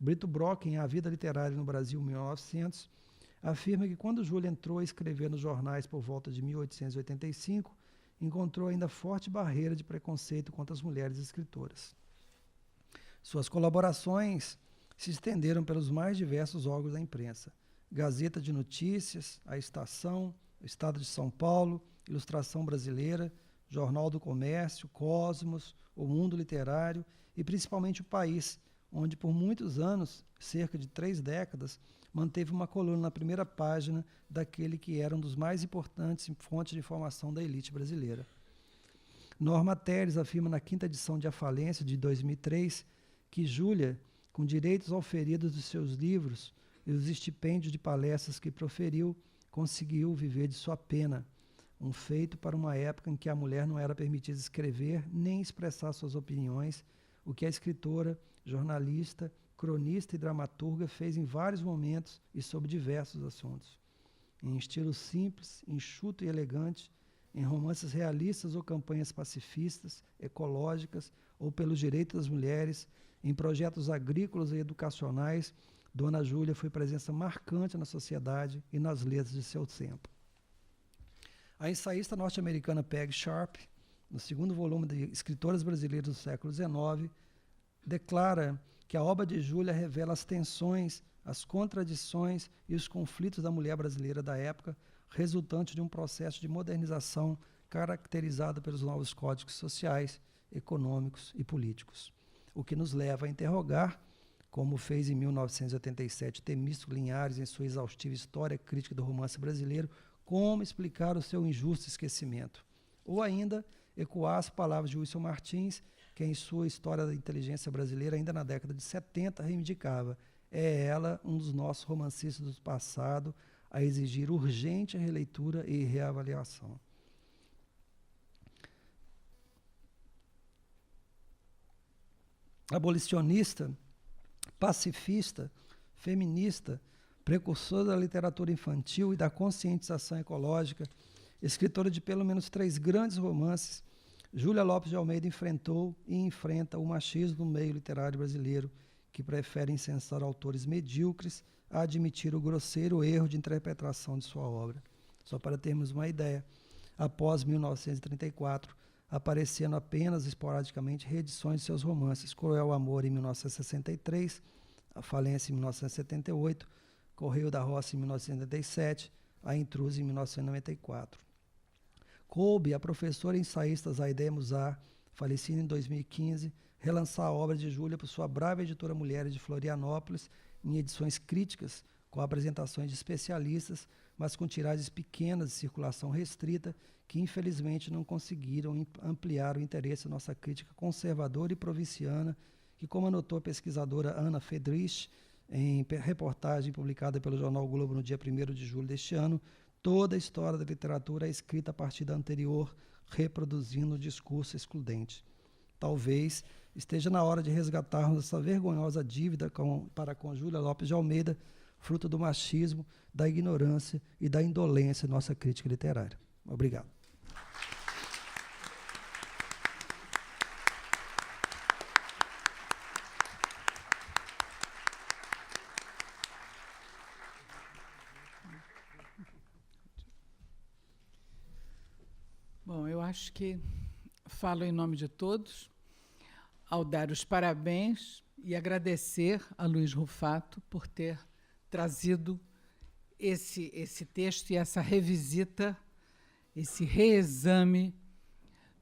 Brito Brock, em A Vida Literária no Brasil, 1900, afirma que quando Júlia entrou a escrever nos jornais por volta de 1885, encontrou ainda forte barreira de preconceito contra as mulheres escritoras. Suas colaborações se estenderam pelos mais diversos órgãos da imprensa: Gazeta de Notícias, A Estação, o Estado de São Paulo, Ilustração Brasileira, Jornal do Comércio, Cosmos, O Mundo Literário e principalmente O País, onde por muitos anos, cerca de 3 décadas, manteve uma coluna na primeira página daquele que era um dos mais importantes fontes de informação da elite brasileira. Norma Teres afirma na 5ª edição de A Falência, de 2003, que Júlia, com direitos auferidos dos seus livros e os estipêndios de palestras que proferiu, conseguiu viver de sua pena, um feito para uma época em que a mulher não era permitida escrever nem expressar suas opiniões, o que a escritora, jornalista, cronista e dramaturga fez em vários momentos e sobre diversos assuntos. Em estilo simples, enxuto e elegante, em romances realistas ou campanhas pacifistas, ecológicas ou pelos direitos das mulheres, em projetos agrícolas e educacionais, Dona Júlia foi presença marcante na sociedade e nas letras de seu tempo. A ensaísta norte-americana Peg Sharp, no 2º volume de Escritoras Brasileiras do século XIX, declara que a obra de Júlia revela as tensões, as contradições e os conflitos da mulher brasileira da época, resultante de um processo de modernização caracterizado pelos novos códigos sociais, econômicos e políticos. O que nos leva a interrogar, como fez em 1987 Temístocles Linhares em sua exaustiva História Crítica do Romance Brasileiro, como explicar o seu injusto esquecimento. Ou ainda, ecoar as palavras de Wilson Martins, que em sua História da Inteligência Brasileira, ainda na década de 70, reivindicava: é ela, um dos nossos romancistas do passado, a exigir urgente releitura e reavaliação. Abolicionista, pacifista, feminista, precursora da literatura infantil e da conscientização ecológica, escritora de pelo menos 3 grandes romances, Júlia Lopes de Almeida enfrentou e enfrenta o machismo no meio literário brasileiro, que prefere incensar autores medíocres a admitir o grosseiro erro de interpretação de sua obra. Só para termos uma ideia, após 1934, aparecendo apenas esporadicamente reedições de seus romances: Cruel Amor, em 1963, A Falência, em 1978, Correio da Roça, em 1977, A Intrusa, em 1994. Coube a professora e ensaísta Zaidé Musar, falecida em 2015, relançar a obra de Júlia por sua brava editora Mulheres de Florianópolis, em edições críticas, com apresentações de especialistas, mas com tiragens pequenas de circulação restrita, que infelizmente não conseguiram ampliar o interesse da nossa crítica conservadora e provinciana, que, como anotou a pesquisadora Ana Friedrich, em reportagem publicada pelo jornal Globo no dia 1º de julho deste ano, toda a história da literatura é escrita a partir da anterior, reproduzindo o discurso excludente. Talvez esteja na hora de resgatarmos essa vergonhosa dívida para com Júlia Lopes de Almeida, fruto do machismo, da ignorância e da indolência da nossa crítica literária. Obrigado. Bom, eu acho que falo em nome de todos ao dar os parabéns e agradecer a Luiz Rufato por ter trazido esse texto e essa revisita, esse reexame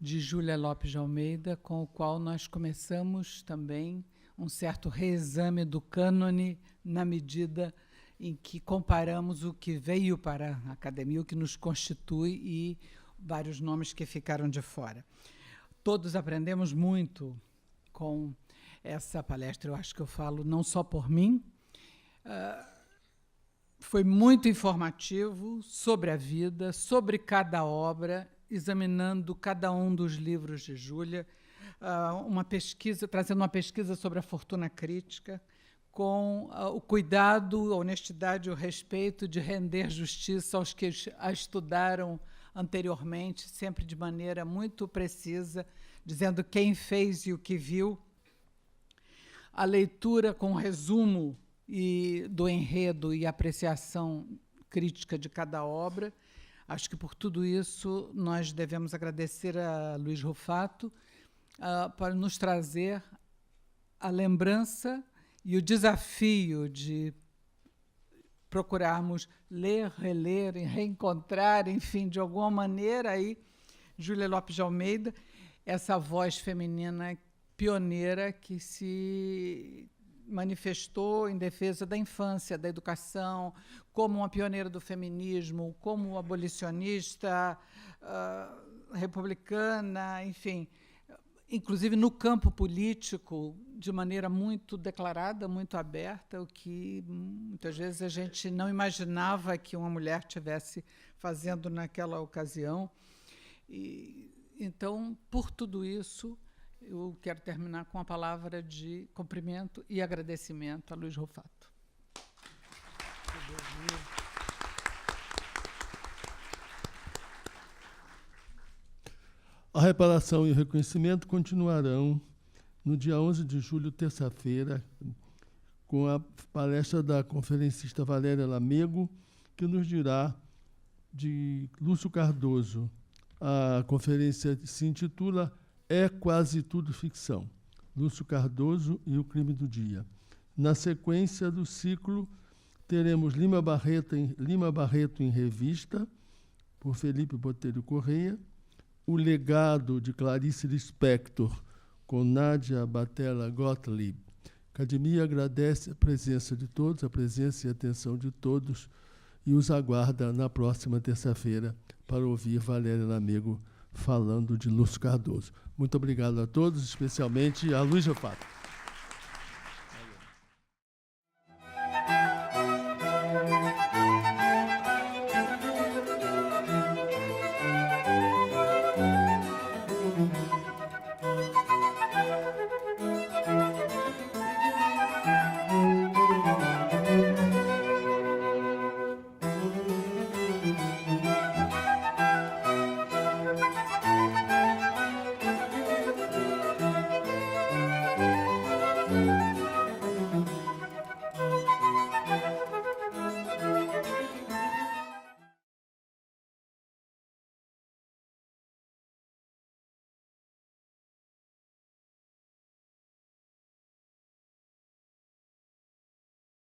de Júlia Lopes de Almeida, com o qual nós começamos também um certo reexame do cânone na medida em que comparamos o que veio para a academia, o que nos constitui e vários nomes que ficaram de fora. Todos aprendemos muito com essa palestra. Eu acho que eu falo não só por mim. Foi muito informativo sobre a vida, sobre cada obra, examinando cada um dos livros de Júlia, trazendo uma pesquisa sobre a fortuna crítica, com o cuidado, a honestidade e o respeito de render justiça aos que a estudaram anteriormente, sempre de maneira muito precisa, dizendo quem fez e o que viu. A leitura com resumo do enredo e apreciação crítica de cada obra. Acho que por tudo isso nós devemos agradecer a Luiz Rufato para nos trazer a lembrança e o desafio de procurarmos ler, reler e reencontrar, enfim, de alguma maneira, aí, Júlia Lopes de Almeida, essa voz feminina pioneira que se manifestou em defesa da infância, da educação, como uma pioneira do feminismo, como abolicionista, republicana, enfim, inclusive no campo político, de maneira muito declarada, muito aberta, o que muitas vezes a gente não imaginava que uma mulher estivesse fazendo naquela ocasião. Então, por tudo isso, eu quero terminar com uma palavra de cumprimento e agradecimento a Luiz Rufato. A reparação e o reconhecimento continuarão no dia 11 de julho, terça-feira, com a palestra da conferencista Valéria Lamego, que nos dirá de Lúcio Cardoso. A conferência se intitula É Quase Tudo Ficção, Lúcio Cardoso e o Crime do Dia. Na sequência do ciclo, teremos Lima Barreto em Revista, por Felipe Botelho Correia, O Legado de Clarice Lispector, com Nádia Batella Gottlieb. A Academia agradece a presença de todos, a presença e a atenção de todos, e os aguarda na próxima terça-feira para ouvir Valéria Lamego falando de Lúcio Cardoso. Muito obrigado a todos, especialmente a Luiz Rufato.